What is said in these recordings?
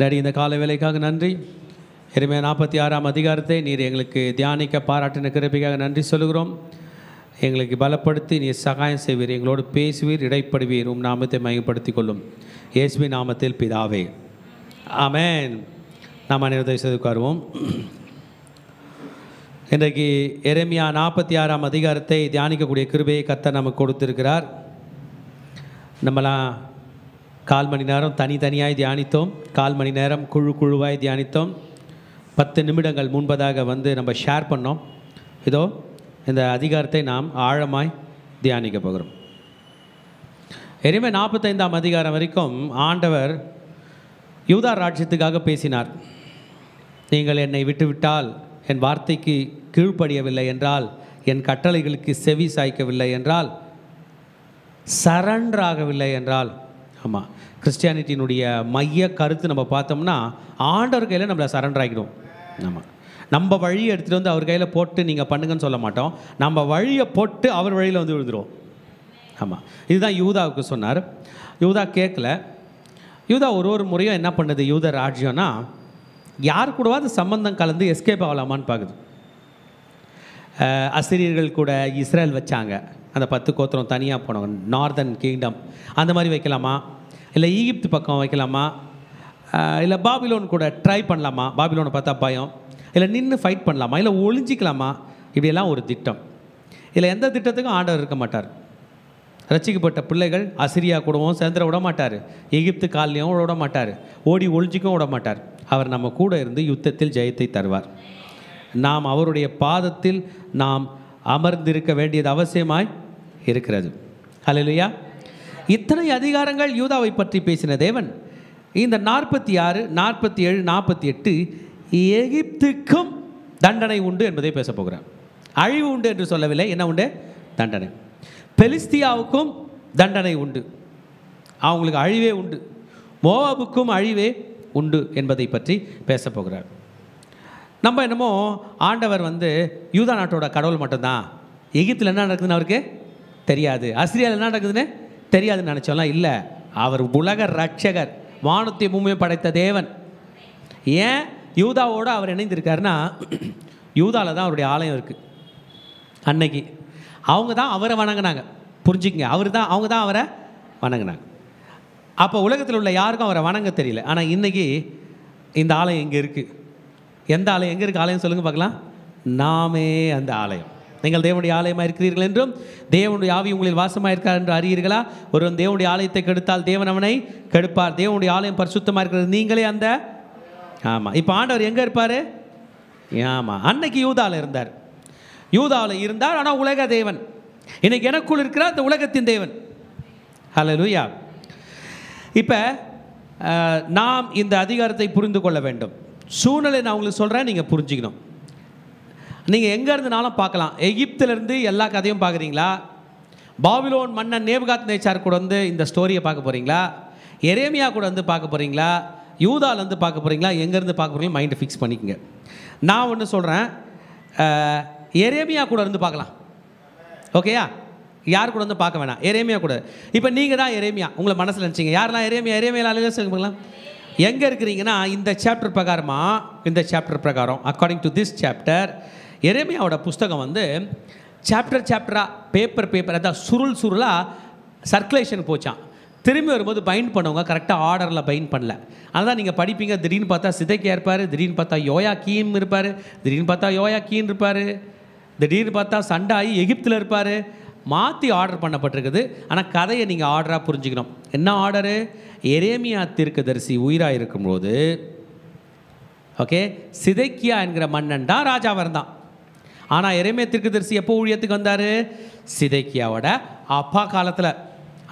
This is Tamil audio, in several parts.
டாடி, இந்த கால வேலைக்காக நன்றி. எரேமியா 46ஆம் அதிகாரத்தை நீர் எங்களுக்கு தியானிக்க பாராட்டின கிருபைக்காக நன்றி சொல்கிறோம். எங்களுக்கு பலப்படுத்தி நீர் சகாயம் செய்வீர், எங்களோடு பேசுவீர், இடைப்படுவீர். நாமத்தை மையப்படுத்திக் கொள்ளும் இயேசுவின் நாமத்தில் பிதாவே, ஆமென். நாம் அனைவரும் செய்துக்காருவோம். இன்றைக்கு எரேமியா 46ஆம் அதிகாரத்தை தியானிக்கக்கூடிய கிருபையை கர்த்தர் நமக்கு கொடுத்திருக்கிறார். நம்மளாம் 1/4 மணி நேரம் தனித்தனியாய் தியானித்தோம், 1/4 மணி நேரம் குழுவாய் தியானித்தோம். 10 நிமிடங்கள் முன்பதாக நம்ம ஷேர் பண்ணோம். இதோ இந்த அதிகாரத்தை நாம் ஆழமாய் தியானிக்க போகிறோம். எரேமியா 45ஆம் அதிகாரம் வரைக்கும் ஆண்டவர் யூதா ராஜ்யத்துக்காக பேசினார். நீங்கள் என்னை விட்டுவிட்டால், என் வார்த்தைக்கு கீழ்ப்படியவில்லை என்றால், என் கட்டளைகளுக்கு செவி சாய்க்கவில்லை என்றால், சரண்டர் ஆகவில்லை என்றால், ஆமாம், கிறிஸ்டியானிட்டியினுடைய மைய கருத்து நம்ம பார்த்தோம்னா ஆண்டவர் கையில் நம்மளை சரண்டர் ஆகிடும். ஆமாம், நம்ம வழியை எடுத்துகிட்டு வந்து அவர் கையில் போட்டு நீங்கள் பண்ணுங்கன்னு சொல்ல மாட்டோம், நம்ம வழியை போட்டு அவர் வழியில் வந்து விழுந்துடும். ஆமாம், இதுதான் யூதாவுக்கு சொன்னார். யூதா கேட்கல. யூதா ஒரு முறையும் என்ன பண்ணுது, யூதா ராஜ்யம்னா யார் கூடவாது சம்பந்தம் கலந்து எஸ்கேப் ஆகலாமான்னு பார்க்குது. அசிரியர்கள் கூட இஸ்ரேல் வச்சாங்க, அந்த 10 கோத்திரம் தனியாக போனவங்க, நார்தர்ன் கிங்டம் அந்த மாதிரி வைக்கலாமா, இல்லை ஈகிப்து பக்கம் வைக்கலாமா, இல்லை பாபிலோன் கூட ட்ரை பண்ணலாமா, பாபிலோனை பார்த்தா பயம், இல்லை நின்று ஃபைட் பண்ணலாமா, இல்லை ஒளிஞ்சிக்கலாமா, இப்படியெல்லாம் ஒரு திட்டம். இல்லை எந்த திட்டத்துக்கும் ஆண்டவர் இருக்க மாட்டார். ரட்சிக்கப்பட்ட பிள்ளைகள் அசிரியா கூடவும் சேர்ந்துட விட மாட்டார், எகிப்து காலையும் விட மாட்டார், ஓடி ஒளிஞ்சிக்கவும் விட மாட்டார். அவர் நம்ம கூட இருந்து யுத்தத்தில் ஜெயத்தை தருவார். நாம் அவருடைய பாதத்தில் நாம் அமர்ந்திருக்க வேண்டியது அவசியமாய் இருக்கிறது. ஹல்லேலூயா. இத்தனை அதிகாரங்கள் யூதாவை பற்றி பேசின தேவன் இந்த 46, 47, 48 எகிப்துக்கும் தண்டனை உண்டு என்பதை பேச போகிறார். அழிவு உண்டு என்று சொல்லவில்லை. என்ன உண்டு? தண்டனை. பெலிஸ்தியாவுக்கும் தண்டனை உண்டு, அவங்களுக்கு அழிவே உண்டு. மோவாபுக்கும் அழிவே உண்டு என்பதை பற்றி பேச போகிறார். நம்ம என்னமோ ஆண்டவர் யூதா நாட்டோட கடவுள் மட்டும்தான், எகிப்தில் என்ன நடக்குதுன்னு அவருக்கு தெரியாது, அசிரியாவில் என்ன நடக்குதுன்னு தெரியாதுன்னு நினச்சோம்லாம். இல்லை, அவர் உலக ரட்சகர், வானத்தை பூமியை படைத்த தேவன். ஏன் யூதாவோடு அவர் இணைந்திருக்காருன்னா, யூதாவில் தான் அவருடைய ஆலயம் இருக்குது. அன்னைக்கு அவங்க தான் அவரை வணங்கினாங்க. புரிஞ்சுக்கங்க, அவங்க தான் அவரை வணங்கினாங்க. அப்போ உலகத்தில் உள்ள யாருக்கும் அவரை வணங்க தெரியல. ஆனால் இன்றைக்கி இந்த ஆலயம் இங்கே இருக்குது. எந்த ஆலயம்? எங்கே இருக்குது ஆலயம் சொல்லுங்கள் பார்க்கலாம். நாமே அந்த ஆலயம். நீங்கள் தேவனுடைய ஆலயமாக இருக்கிறீர்கள் என்றும் தேவனுடைய ஆவி உங்களில் வாசமாக இருக்கார் என்று அறியீர்களா? ஒருவன் தேவனுடைய ஆலயத்தை கெடுத்தால் தேவன் அவனை கெடுப்பார். தேவனுடைய ஆலயம் பரிசுத்தமாக இருக்கிறது, நீங்களே அந்த. ஆமாம், இப்போ ஆண்டவர் எங்கே இருப்பார்? ஆமாம், அன்னைக்கு யூதாவில் இருந்தார். யூதாவில் இருந்தார், ஆனால் உலக தேவன். இன்னைக்கு எனக்குள் இருக்கிறார் இந்த உலகத்தின் தேவன். ஹல்லேலூயா. இப்போ நாம் இந்த அதிகாரத்தை புரிந்து கொள்ள வேண்டும். சூழ்நிலை நான் உங்களுக்கு சொல்கிறேன், நீங்கள் புரிஞ்சுக்கணும். நீங்கள் எங்கே இருந்துனாலும் பார்க்கலாம். எகிப்திலேருந்து எல்லா கதையும் பார்க்குறீங்களா? பாபிலோன் மன்னன் நேபுகாத்நேச்சார் கூட இந்த ஸ்டோரியை பார்க்க போகிறீங்களா? எரேமியா கூட பார்க்க போகிறீங்களா? யூதாலேருந்து பார்க்க போகிறீங்களா? எங்கேருந்து பார்க்க போகிறீங்களா? மைண்டை ஃபிக்ஸ் பண்ணிக்கோங்க. நான் ஒன்று சொல்கிறேன், எரேமியா கூட பார்க்கலாம். ஓகேயா? யார் கூட பார்க்க வேணாம், எரேமியா கூட. இப்போ நீங்கள் தான் எரேமியா உங்களை மனசில் நினச்சிங்க. யாரெல்லாம் எரேமியா சொல்லுங்களேன். எங்கே இருக்கிறீங்கன்னா, இந்த சாப்டர் பிரகாரம் அக்கார்டிங் டு திஸ் சாப்டர், எரேமியாவோட புஸ்தகம் சாப்டராக பேப்பர் அதான் சுருளாக சர்க்குலேஷன் போச்சான். திரும்பி வரும்போது பைண்ட் பண்ணவங்க கரெக்டாக ஆர்டரில் பைண்ட் பண்ணல. அதனால் நீங்கள் படிப்பீங்க, திடீர்னு பார்த்தா சிதைக்கியா இருப்பார், திடீர்னு பார்த்தா யோயா கீம் இருப்பார், திடீர்னு பார்த்தா யோயா கீன் இருப்பார், திடீர்னு பார்த்தா சண்டாயி எகிப்தில் இருப்பார். மாற்றி ஆர்டர் பண்ணப்பட்டிருக்குது. ஆனால் கதையை நீங்கள் ஆர்டராக புரிஞ்சுக்கணும். என்ன ஆர்டரு? எரேமியா தீர்க்கதரிசி உயிராக இருக்கும்போது, ஓகே, சிதைக்கியா என்கிற மன்னன் தான் ராஜாவாக இருந்தான். ஆனால் எரேமியா தீர்க்கதரிசி எப்போ ஊழியத்துக்கு வந்தார்? சிதைக்கியாவோட அப்பா காலத்தில்.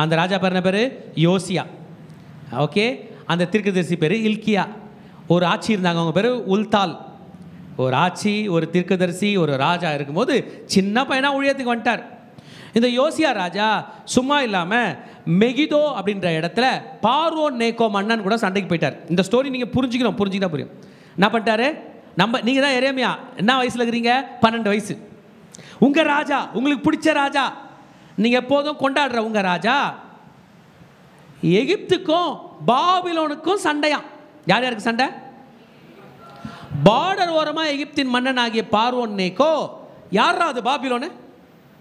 அந்த ராஜா பேர் என்ன பேர்? யோசியா. ஓகே, அந்த தீர்க்கதரிசி பேர் இல்கியா. ஒரு ஆட்சி இருந்தாங்க, அவங்க பேர் உல்தால். ஒரு ஆட்சி, ஒரு தீர்க்கதரிசி, ஒரு ராஜா இருக்கும்போது சின்ன பையனாக ஊழியத்துக்கு வந்துட்டார். இந்த யோசியா ராஜா சும்மா இல்லாமல் மெகிதோ அப்படின்ற இடத்துல பார்வோன் நேக்கோ மன்னன் கூட சண்டைக்கு போயிட்டார். இந்த ஸ்டோரி நீங்கள் புரிஞ்சுக்கிட்டா புரியும். என்ன பண்ணிட்டாரு? நீங்கள் தான் எரேமியா. என்ன வயசில் இருக்கிறீங்க? 12 வயசு. உங்கள் ராஜா, உங்களுக்கு பிடிச்ச ராஜா, நீங்கள் எப்போதும் கொண்டாடுற உங்கள் ராஜா எகிப்துக்கும் பாபிலோனுக்கும் சண்டையாம். யார் யாருக்கு சண்டை? பார்டர் ஓரமாக எகிப்தின் மன்னன் ஆகிய பார்வோன் நேக்கோ, யாரா அது பாபிலோனு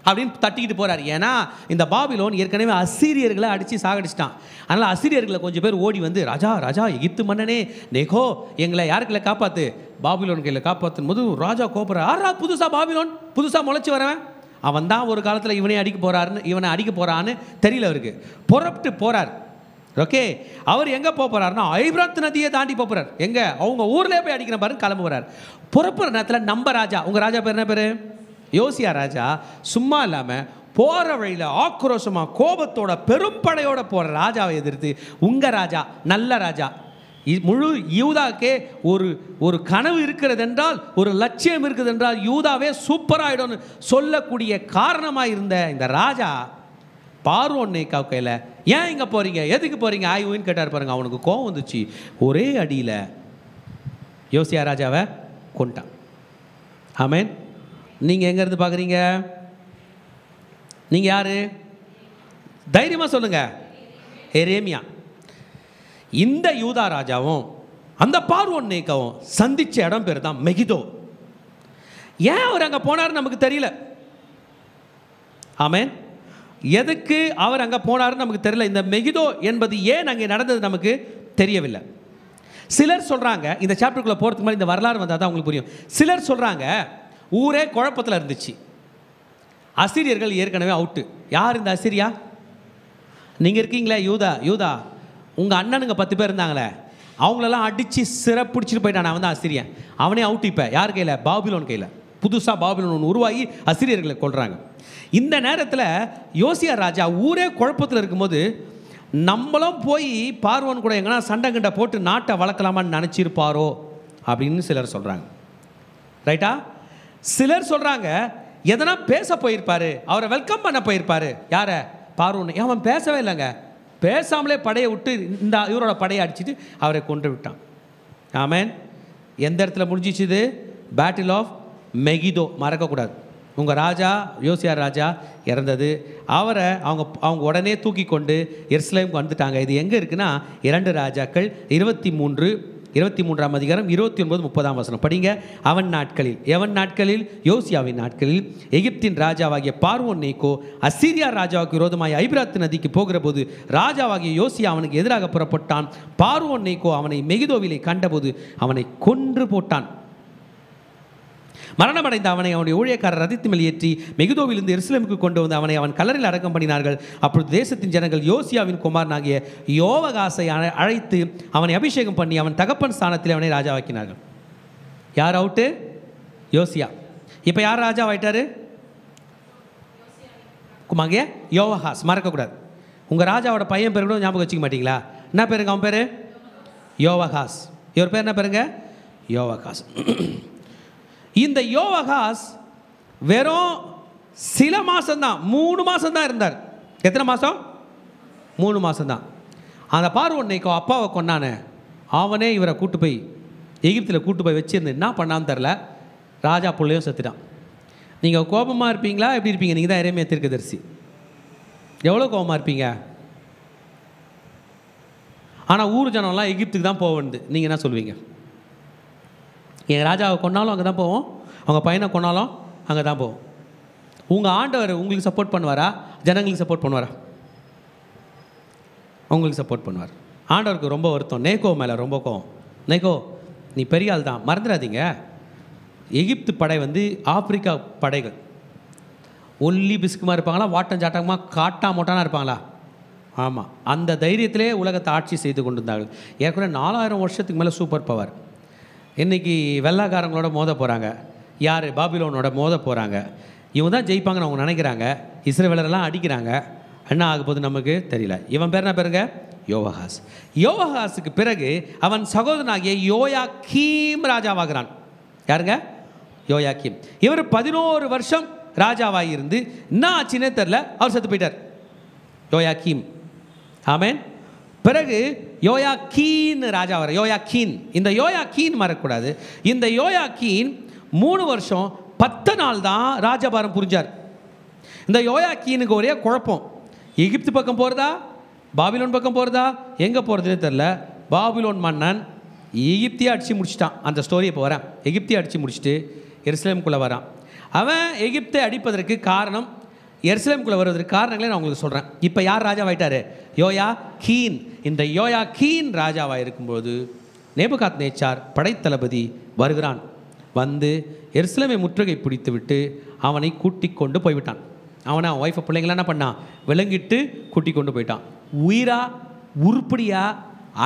அப்படின்னு தட்டிக்கிட்டு போகிறார். ஏன்னா இந்த பாபிலோன் ஏற்கனவே அசீரியர்களை அடித்து சாகடிச்சிட்டான். அதனால் அசீரியர்களை கொஞ்சம் பேர் ஓடி வந்து, ராஜா ராஜா எகிப்து மன்னனே நேக்கோ, எங்களை யாருக்குள்ள காப்பாற்று, பாபிலோன் கையில் காப்பாற்றும் போது ராஜா கோபுற, யாரா புதுசாக பாபிலோன் புதுசாக முளைச்சி வரவன், அவன் தான் ஒரு காலத்தில் இவனை அடிக்க போகிறான்னு தெரியல அவருக்கு. புறப்பட்டு போகிறார். ஓகே, அவர் எங்கே போகிறாருன்னா ஐப்ராத் நதியை தாண்டி போகிறார். எங்கே? அவங்க ஊர்லேயே போய் அடிக்கிற பாருங்க, கிளம்பு போகிறார். புறப்புற நேரத்தில் நம்ம ராஜா, உங்கள் ராஜா பேர் என்ன பேர்? யோசியா ராஜா. சும்மா இல்லாமல் போகிற வழியில் ஆக்ரோஷமாக கோபத்தோட பெரும்படையோட போகிற ராஜாவை எதிர்த்து, உங்கள் ராஜா நல்ல ராஜா, முழு யூதாக்கே ஒரு கனவு இருக்கிறது என்றால், ஒரு லட்சியம் இருக்குது என்றால் யூதாவே சூப்பராகிடும்னு சொல்லக்கூடிய காரணமாக இருந்த இந்த ராஜா பார்வோன் நேக்கோ கையில், ஏன் இங்கே போகிறீங்க, எதுக்கு போகிறீங்க ஆய்வுன்னு கேட்டார் பாருங்க. அவனுக்கு கோவம் வந்துச்சு. ஒரே அடியில் யோசியா ராஜாவை கொண்டான். ஆமேன். நீங்கள் எங்கேருந்து பார்க்குறீங்க? நீங்கள் யார்? தைரியமாக சொல்லுங்கள். எரேமியா. இந்த யூதா ராஜாவும் அந்த பார்வோன் நேக்கோவும் சந்திச்ச இடம் பேர் தான் மெகிதோ. ஏன் அவர் அங்கே போனார் நமக்கு தெரியல. ஆமேன். எதுக்கு அவர் அங்கே போனார்னு நமக்கு தெரியல. இந்த மெகிதோ என்பது ஏன் அங்கே நடந்தது நமக்கு தெரியவில்லை. சிலர் சொல்கிறாங்க, இந்த சாப்டருக்குள்ளே போகிறதுக்கு மாதிரி இந்த வரலாறு வந்தால் தான் உங்களுக்கு புரியும். சிலர் சொல்கிறாங்க ஊரே குழப்பத்தில் இருந்துச்சு, அசிரியர்கள் ஏற்கனவே அவுட்டு. யார் இந்த அசிரியா? நீங்கள் இருக்கீங்களே யூதா, உங்கள் அண்ணனுங்க 10 பேர் இருந்தாங்களே, அவங்களெல்லாம் அடித்து சிறப்பிடிச்சிட்டு போயிட்டான். அவன் தான் அசிரியன். அவனே அவுட்டு. இப்போ யார் கையில்? பாபிலோன் கையில். புதுசாக பாபிலோன் ஒன்று உருவாகி அசிரியர்களை கொள்கிறாங்க. இந்த நேரத்தில் யோசியா ராஜா ஊரே குழப்பத்தில் இருக்கும்போது, நம்மளும் போய் பார்வோன் கூட எங்கன்னா சண்டை கிட்ட போட்டு நாட்டை வளர்க்கலாமான்னு நினச்சிருப்பாரோ அப்படின்னு சிலர் சொல்கிறாங்க. ரைட்டா? சிலர் சொல்கிறாங்க எதனா பேச போயிருப்பார், அவரை வெல்கம் பண்ண போயிருப்பார். யாரை? பார்வோன். அவன் பேசவே இல்லைங்க. பேசாமலே படையை விட்டு இந்த இவரோட படையை அடிச்சுட்டு அவரை கொண்டு விட்டான். ஆமேன். எந்த இடத்துல முடிஞ்சிச்சுது? Battle of மெகிதோ. மறக்கக்கூடாது. உங்கள் ராஜா யோசியா ராஜா இறந்தது. அவரை அவங்க உடனே தூக்கி கொண்டு எருசலேமுக்கு வந்துட்டாங்க. இது எங்கே இருக்குன்னா 2 ராஜாக்கள் 23ஆம் அதிகாரம் 29-30 வசனம் படிங்க. எவன் நாட்களில் யோசியாவின் நாட்களில் எகிப்தின் ராஜாவாகிய பார்வோன் நேக்கோ அசீரியா ராஜாவுக்கு விரோதமாய் ஐபிராத் நதிக்கு போகிற போது ராஜாவாகிய யோசியா அவனுக்கு எதிராக புறப்பட்டான். பார்வோன் நேக்கோ அவனை மெகிதோவிலே கண்டபோது அவனை கொன்று போட்டான். மரணமடைந்த அவனை அவனுடைய ஊழியக்காரர் ரதத்தின் மேல் ஏற்றி மெகிதோவிலிருந்து எருசலேமுக்கு கொண்டு வந்து அவன் கல்லறையில் அடக்கம் பண்ணினார்கள். அப்பொழுது தேசத்தின் ஜனங்கள் யோசியாவின் குமாரனாகிய யோவகாசை அழைத்து அவனை அபிஷேகம் பண்ணி அவன் தகப்பன் ஸ்தானத்தில் அவனை ராஜாவாக்கினார்கள். யார் அவுட்டு? யோசியா. இப்போ யார் ராஜாவாயிட்டாரு? குமாங்க யோவகாஸ். மறக்கக்கூடாது. உங்கள் ராஜாவோட பையன் பேர் கூட ஞாபகம் வச்சுக்க மாட்டீங்களா? என்ன பேருங்க அவன் பேர்? யோவகாஸ். இவர் பேர் என்ன பேருங்க? யோவகாஸ். இந்த யோவகாஸ் வெறும் சில மாதம்தான், 3 மாதம் தான் இருந்தார். எத்தனை மாதம்? 3 மாதம்தான். அந்த பார்வோன் நேக்கோ அப்பாவை கொண்டானே, அவனே இவரை கூட்டு போய் எகிப்தில் கூட்டு போய் வச்சிருந்து என்ன பண்ணான்னு தெரில, ராஜா பிள்ளையும் செத்துட்டான். நீங்கள் கோபமாக இருப்பீங்களா? எப்படி இருப்பீங்க? நீங்கள் தான் எரேமியா தீர்க்கதரிசி. எவ்வளோ கோபமாக இருப்பீங்க? ஆனால் ஊர் ஜனம்லாம் எகிப்துக்கு தான் போக வேண்டியது. நீங்கள் என்ன சொல்வீங்க? எங்கள் ராஜாவை கொண்டாலும் அங்கே தான் போவோம், அவங்க பையனை கொண்டாலும் அங்கே தான் போவோம். உங்கள் ஆண்டவர் உங்களுக்கு சப்போர்ட் பண்ணுவாரா? ஜனங்களுக்கு சப்போர்ட் பண்ணுவாரா? உங்களுக்கு சப்போர்ட் பண்ணுவார். ஆண்டவருக்கு ரொம்ப வருத்தம். நேக்கோ மேலே ரொம்ப கோவம். நேக்கோ நீ பெரிய ஆள் தான், மறந்துடாதீங்க. எகிப்து படை ஆப்பிரிக்கா படைகள். ஒல்லி பிஸ்குமாக இருப்பாங்களா? வாட்டம் சாட்டமாக காட்டா மோட்டானா இருப்பாங்களா? ஆமாம். அந்த தைரியத்திலே உலகத்தை ஆட்சி செய்து கொண்டு இருந்தார்கள். ஏற்கனவே 4000 வருஷத்துக்கு மேலே சூப்பர் பவர். இன்றைக்கி வெள்ளாக்காரங்களோட மோத போகிறாங்க. யார்? பாபிலோனோட மோத போகிறாங்க. இவங்க தான் ஜெயிப்பாங்கன்னு அவங்க நினைக்கிறாங்க. இஸ்ரவேலரெல்லாம் அடிக்கிறாங்க. என்ன ஆக போகுது நமக்கு தெரியல. இவன் பேர் என்ன பேருங்க? யோவகாஸ். யோவகாஸுக்கு பிறகு அவன் சகோதரனாகிய யோயாக்கீம் ராஜாவாகிறான். யாருங்க? யோயாக்கீம். இவர் 11 வருஷம் ராஜாவாகியிருந்து என்ன ஆச்சுன்னே தெரில, அவர் செத்து போயிட்டார். யோயாக்கீம். ஆமேன். பிறகு யோயாக்கீன் ராஜா வர. யோயாக்கீன். இந்த யோயாக்கீன் மறக்கக்கூடாது. இந்த யோயாக்கீன் 3 வருஷம் 10 நாள் தான் ராஜபாரம் புரிஞ்சார். இந்த யோயாக்கீனுக்கு ஒரே குழப்பம். எகிப்து பக்கம் போகிறதா, பாபிலோன் பக்கம் போகிறதா, எங்கே போகிறதுனே தெரில. பாபிலோன் மன்னன் எகிப்தியை அடித்து முடிச்சிட்டான். அந்த ஸ்டோரி இப்போ வரேன். எகிப்தியை அடித்து முடிச்சுட்டு எருசலேமுக்குள்ளே வரான். அவன் எகிப்தை அடிப்பதற்கு காரணம், எருசலேமுக்குள்ளே வருவதற்கு காரணங்களே நான் உங்களுக்கு சொல்கிறேன். இப்போ யார் ராஜாவாயிட்டார்? யோயா கீன். இந்த யோயா கீன் ராஜாவாக இருக்கும்போது நேபுகாத்நேச்சார் படைத்தளபதி வருகிறான். வந்து எருசலேமை முற்றுகை பிடித்து விட்டு அவனை கூட்டி கொண்டு போய்விட்டான். அவனை அவன் ஒய்ஃபை பிள்ளைங்களாம் என்ன பண்ணான்? விலங்கிட்டு கூட்டி கொண்டு போயிட்டான். உயிரா உருப்படியா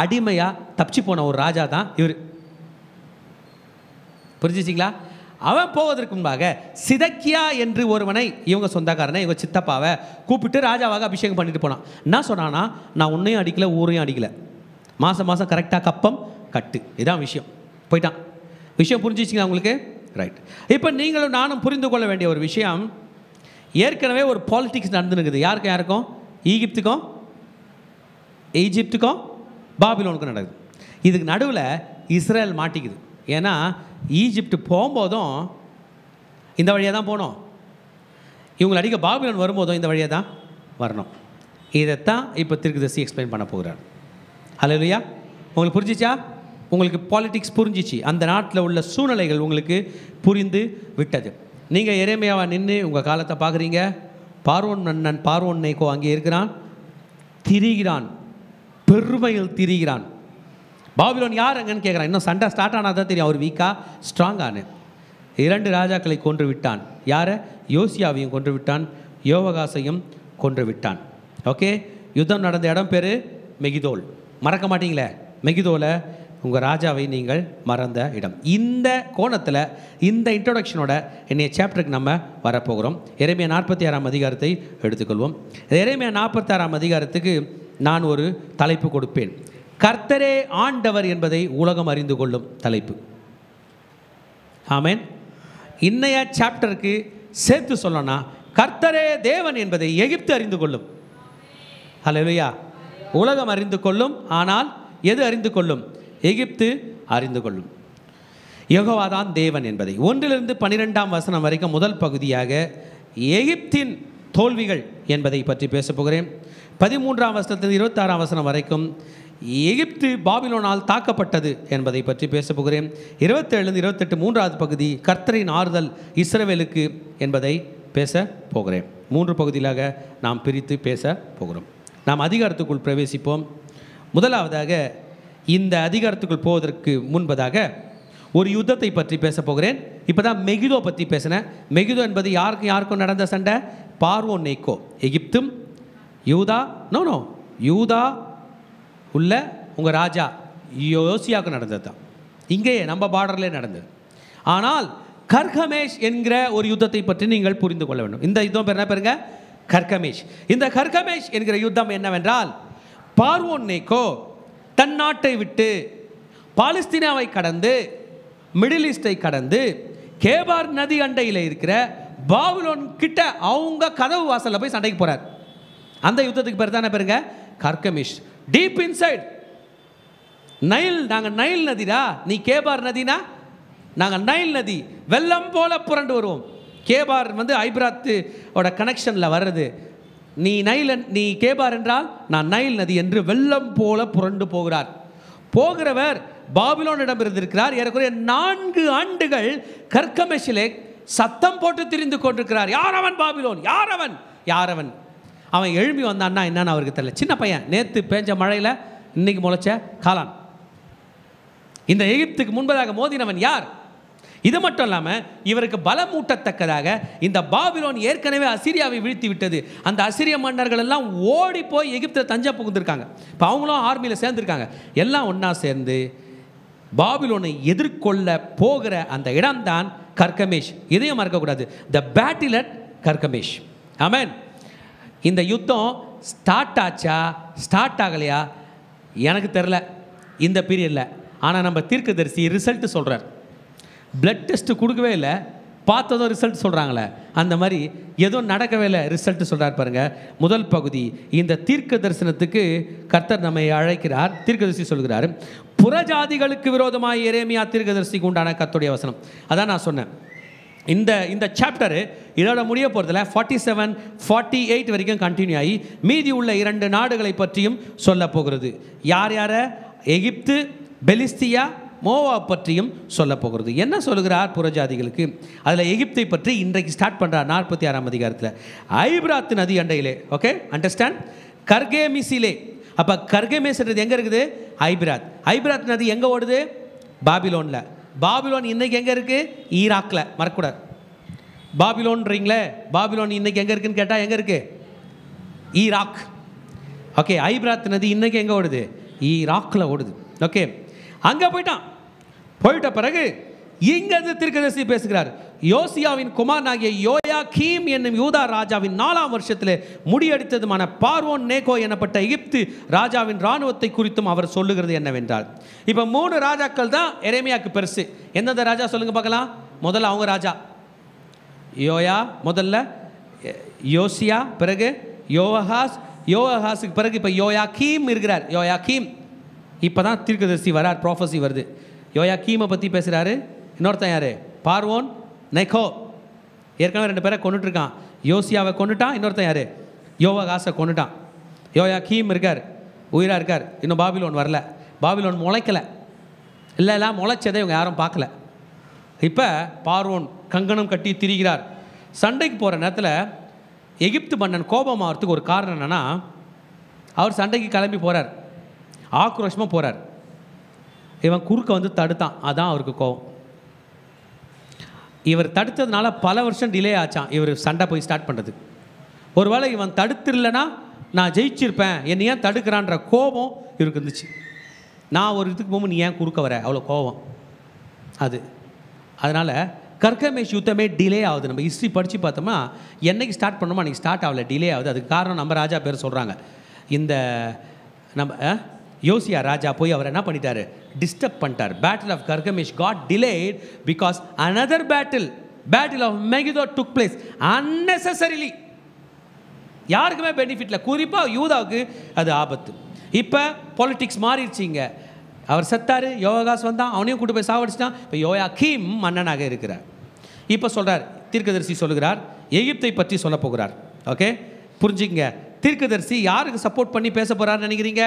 அடிமையாக தப்பிச்சு போன ஒரு ராஜா தான் இவர். புரிஞ்சிச்சிங்களா? அவன் போவதற்கு முன்பாக சிதக்கியா என்று ஒருவனை, இவங்க சொந்தக்காரனை, இவங்க சித்தப்பாவை கூப்பிட்டு ராஜாவாக அபிஷேகம் பண்ணிட்டு போனான். என்ன சொன்னான்னா, நான் உன்னையும் அடிக்கலை ஊரையும் அடிக்கலை, மாதம் மாதம் கரெக்டாக கப்பம் கட்டு, இதான் விஷயம். போயிட்டான். விஷயம் புரிஞ்சிச்சிங்களா உங்களுக்கு? ரைட். இப்போ நீங்களும் நானும் புரிந்து கொள்ள வேண்டிய ஒரு விஷயம், ஏற்கனவே ஒரு பாலிட்டிக்ஸ் நடந்துனுக்குது. யாருக்கும் யாருக்கும்? ஈஜிப்துக்கும் பாபிலோனுக்கும் நடக்குது. இதுக்கு நடுவில் இஸ்ரேல் மாட்டிக்குது. ஏன்னா ஈஜிப்ட் போகும்போதும் இந்த வழியாக தான் போகணும், இவங்களை அடிக்க பாபிலோன் வரும்போதும் இந்த வழியாக தான் வரணும். இதைத்தான் இப்போ தீர்க்கதரிசி எக்ஸ்பிளைன் பண்ண போகிறார். ஹல்லேலூயா. உங்களுக்கு புரிஞ்சிச்சா? உங்களுக்கு பாலிட்டிக்ஸ் புரிஞ்சிச்சு, அந்த நாட்டில் உள்ள சூழ்நிலைகள் உங்களுக்கு புரிந்து விட்டது. நீங்கள் எரேமியாவை நின்று உங்கள் காலத்தை பார்க்குறீங்க. பார்வோன் மன்னன் பார்வோன் நேகோ அங்கே இருக்கிறான், திரிகிறான், பெருமையில் திரிகிறான். பாபிலோன் யார் அங்கன்னு கேட்குறான். இன்னும் சண்டை ஸ்டார்ட் ஆனால் தான் தெரியும் அவர் வீக்கா ஸ்ட்ராங்கானு. 2 ராஜாக்களை கொன்று விட்டான். யாரை? யோசியாவையும் கொன்று விட்டான், யோவகாசையும் கொன்று விட்டான். ஓகே, யுத்தம் நடந்த இடம் பேர் மெகிதோல். மறக்க மாட்டீங்களே, மெகிதோலை உங்கள் ராஜாவை நீங்கள் மறந்த இடம். இந்த கோணத்தில் இந்த இன்ட்ரோடக்ஷனோட என்னைய சாப்டருக்கு நம்ம வரப்போகிறோம். எரேமியா 46ஆம் அதிகாரத்தை எடுத்துக்கொள்வோம். எரேமியா 46ஆம் அதிகாரத்துக்கு நான் ஒரு தலைப்பு கொடுப்பேன். கர்த்தரே ஆண்டவர் என்பதை உலகம் அறிந்து கொள்ளும் தலைப்பு. ஆமென். இன்னைய சாப்டருக்கு சேர்த்து சொல்லணும்னா, கர்த்தரே தேவன் என்பதை எகிப்து அறிந்து கொள்ளும். ஹல்லேலூயா. உலகம் அறிந்து கொள்ளும், ஆனால் எது அறிந்து கொள்ளும்? எகிப்து அறிந்து கொள்ளும். யெகோவா தான் தேவன் என்பதை 1-12 வசனம் வரைக்கும் முதல் பகுதியாக எகிப்தின் தோல்விகள் என்பதை பற்றி பேச போகிறேன். 13ஆம் வசனத்தில் 26ஆம் வசனம் வரைக்கும் எகிப்து பாபிலோனால் தாக்கப்பட்டது என்பதை பற்றி பேச போகிறேன். 27-28 மூன்றாவது பகுதி கர்த்தரின் ஆறுதல் இஸ்ரவேலுக்கு என்பதை பேச போகிறேன். 3 பகுதியிலாக நாம் பிரித்து பேச போகிறோம். நாம் அதிகாரத்துக்குள் பிரவேசிப்போம். முதலாவதாக இந்த அதிகாரத்துக்குள் போவதற்கு முன்பதாக ஒரு யுத்தத்தை பற்றி பேச போகிறேன். இப்போ தான் மெகிதோ பற்றி பேசினேன். மெகிதோ என்பது யாருக்கும் நடந்த சண்டை? பார்வோன் நேகோ, எகிப்தும் யூதா யூதா உள்ள உங்கள் ராஜா யோசியாவுக்கு நடந்தது தான். இங்கேயே நம்ம பார்டர்லேயே நடந்தது. ஆனால் கர்கமேஷ் என்கிற ஒரு யுத்தத்தை பற்றி நீங்கள் புரிந்து கொள்ள வேண்டும். இந்த யுத்தம் பேர் என்ன பேருங்க? கர்கமேஷ். இந்த கர்கமேஷ் என்கிற யுத்தம் என்னவென்றால், பார்வோன் நேகோ தன் நாட்டை விட்டு பாலஸ்தீனாவை கடந்து மிடில் ஈஸ்டை கடந்து கேபார் நதி அண்டையில் இருக்கிற பாபிலோன் கிட்ட அவங்க கதவு வாசலில் போய் சண்டைக்கு போகிறார். அந்த யுத்தத்துக்கு பேர் தானே பேருங்க கர்கமேஷ். Deep inside Nile. நாங்கள் நைல் நதிடா, நீ கேபார் நதினா நாங்கள் நைல் நதி, வெள்ளம் போல புரண்டு வருவோம். கேபார் ஐபிராத்தோட கனெக்ஷனில் வர்றது. நீ கேபார் என்றால் நான் நைல் நதி என்று வெள்ளம் போல புரண்டு போகிறார். போகிறவர் பாபிலோனிடம் இருந்திருக்கிறார். ஏறக்குறைய 4 ஆண்டுகள் கர்கமேஷிலே சத்தம் போட்டு திரிந்து கொண்டிருக்கிறார். யார் அவன்? பாபிலோன். யார் அவன்? அவன் எழும்பி வந்தான்னா என்னன்னு அவருக்கு தெரியல. சின்ன பையன், நேற்று பேஞ்ச மழையில் இன்னைக்கு முளைச்ச காளான். இந்த எகிப்துக்கு முன்பதாக மோதினவன் யார்? இது மட்டும் இல்லாமல் இவருக்கு பலமூட்டத்தக்கதாக இந்த பாபிலோன் ஏற்கனவே அசிரியாவை வீழ்த்தி விட்டது. அந்த அசிரிய மன்னர்கள் எல்லாம் ஓடி போய் எகிப்தில் தஞ்சம் புகுந்திருக்காங்க. இப்போ அவங்களும் ஆர்மியில் சேர்ந்துருக்காங்க. எல்லாம் ஒன்றா சேர்ந்து பாபிலோனை எதிர்கொள்ள போகிற அந்த இடம்தான் கர்கமேஷ். இதையும் மறக்கக்கூடாது. The battle at Carchemish. Amen. இந்த யுத்தம் ஸ்டார்ட் ஆச்சா ஸ்டார்ட் ஆகலையா எனக்கு தெரில இந்த பீரியடில். ஆனால் நம்ம தீர்க்கதரிசி ரிசல்ட் சொல்கிறார். பிளட் டெஸ்ட் கொடுக்கவே இல்லை, பார்த்ததும் ரிசல்ட் சொல்கிறாங்களே, அந்த மாதிரி எதுவும் நடக்கவே இல்லை, ரிசல்ட் சொல்கிறார் பாருங்கள். முதல் பகுதி இந்த தீர்க்க தரிசனத்துக்கு கர்த்தர் நம்மை அழைக்கிறார். தீர்க்கதரிசி சொல்கிறார், புறஜாதிகளுக்கு விரோதமாக எரேமியா தீர்க்கதரிசிக்கு உண்டான கர்த்தருடைய வசனம். அதான் நான் சொன்னேன். இந்த சாப்டரு இதோட முடிய போகிறதுல 47-48 வரைக்கும் கண்டினியூ ஆகி மீதி உள்ள 2 நாடுகளை பற்றியும் சொல்ல போகிறது. யார்? எகிப்து, பெலிஸ்தியா, மோவா பற்றியும் சொல்ல போகிறது. என்ன சொல்லுகிறார் புறஜாதிகளுக்கு? அதில் எகிப்தை பற்றி இன்றைக்கு ஸ்டார்ட் பண்ணுறார் 46ஆம் அதிகாரத்தில். ஐபிராத் நதி அண்டையிலே, ஓகே அண்டர்ஸ்டாண்ட், கர்கேமிஸிலே. அப்போ கர்கேமிஸ்ன்றது எங்கே இருக்குது? ஐபிராத். ஐபிராத் நதி எங்கே ஓடுது? பாபிலோனில். பாபிலோன் இன்றைக்கி எங்கே இருக்குது? ஈராக்கில். மறக்கூடாது. பாபிலோன்றீங்களே, பாபிலோன் இன்றைக்கி எங்கே இருக்குதுன்னு கேட்டால் எங்கே இருக்குது? ஈராக். ஓகே, ஐபிராத் நதி இன்றைக்கி எங்கே ஓடுது? ஈராக்கில் ஓடுது. ஓகே, அங்கே போயிட்ட பிறகு இங்கிருந்து தீர்க்கதரிசி பேசுகிறார். யோசியாவின் குமாரனாகிய யோயாக்கீம் என்னும் யூதா ராஜாவின் 4ஆம் வருஷத்தில் முடியடித்ததுமான பார்வோன் நேகோ எனப்பட்ட எகிப்து ராஜாவின் இராணுவத்தை குறித்தும் அவர் சொல்லுகிறது என்னவென்றால், இப்போ 3 ராஜாக்கள் தான் எரேமியாவுக்கு பெருசு. எந்தெந்த ராஜா சொல்லுங்க பார்க்கலாம். முதல்ல அவங்க ராஜா யோயா, முதல்ல யோசியா, பிறகு யோவாகாஸ், யோவாகாஸுக்கு பிறகு இப்போ யோயாக்கீம் இருக்கிறார். யோயாக்கீம் இப்போ தான் தீர்க்கதரிசி வரார், ப்ராஃபஸி வருது. யோயாக்கீமை பற்றி பேசுகிறாரு. இன்னொருத்தன் யார்? பார்வோன் நெகோ. ஏற்கனவே 2 பேரை கொண்டுட்டுருக்கான். யோசியாவை கொண்டுட்டான். இன்னொருத்தன் யார்? யோவாகாஸை கொண்டுட்டான். யோயாக்கீம் இருக்கார், உயிராக இருக்கார். இன்னும் பாபிலோன் வரல. பாபிலோன் முளைக்கலை. இல்லை முளைச்சதை இவங்க யாரும் பார்க்கல. இப்போ பார்வோன் கங்கணம் கட்டி திரிகிறார். சண்டைக்கு போகிற நேரத்தில் எகிப்து மன்னன் கோபம் ஆகிறதுக்கு ஒரு காரணம் என்னென்னா, அவர் சண்டைக்கு கிளம்பி போகிறார், ஆக்ரோஷமாக போகிறார். இவன் குறுக்க வந்து தடுத்தான், அதான் அவருக்கு கோபம். இவர் தடுத்ததுனால பல வருஷம் டிலே ஆச்சான் இவர் சண்டை போய் ஸ்டார்ட் பண்ணுறது. ஒருவேளை இவன் தடுத்துடலைன்னா நான் ஜெயிச்சிருப்பேன், என்னை ஏன் தடுக்கிறான்ற கோபம் இவருக்கு இருந்துச்சு. நான் ஒரு இதுக்கு போகும்போது நீ ஏன் குறுக்க வர, அவ்வளோ கோபம் அது. அதனால் கர்கமேஷ் யுத்தமே டிலே ஆகுது. நம்ம ஹிஸ்ட்ரி படித்து பார்த்தோம்னா என்றைக்கு ஸ்டார்ட் பண்ணோமோ அன்றைக்கி ஸ்டார்ட் ஆகலை, டிலே ஆகுது. அதுக்கு காரணம் நம்ம ராஜா பேர் சொல்கிறாங்க. இந்த நம்ம யோசியா ராஜா போய் அவர் என்ன பண்ணிட்டார்? டிஸ்டர்ப் பண்ணிட்டார். Battle of Carchemish got delayed because another battle of Megiddo took place unnecessarily. யாருக்குமே பெனிஃபிட்டில், குறிப்பாக யூதாவுக்கு அது ஆபத்து. இப்போ பாலிட்டிக்ஸ் மாறிடுச்சிங்க. அவர் செத்தார், யோகாஸ் வந்தான், அவனையும் கூட்டு போய் சாவடிச்சிட்டான். இப்போ யோயாக்கீம் மன்னனாக இருக்கிறார். இப்போ சொல்கிறார், தீர்க்கதரிசி சொல்லுகிறார், எகிப்தை பற்றி சொல்ல போகிறார். ஓகே, புரிஞ்சுங்க. தீர்க்கதரிசி யாருக்கு சப்போர்ட் பண்ணி பேச போகிறாருன்னு நினைக்கிறீங்க?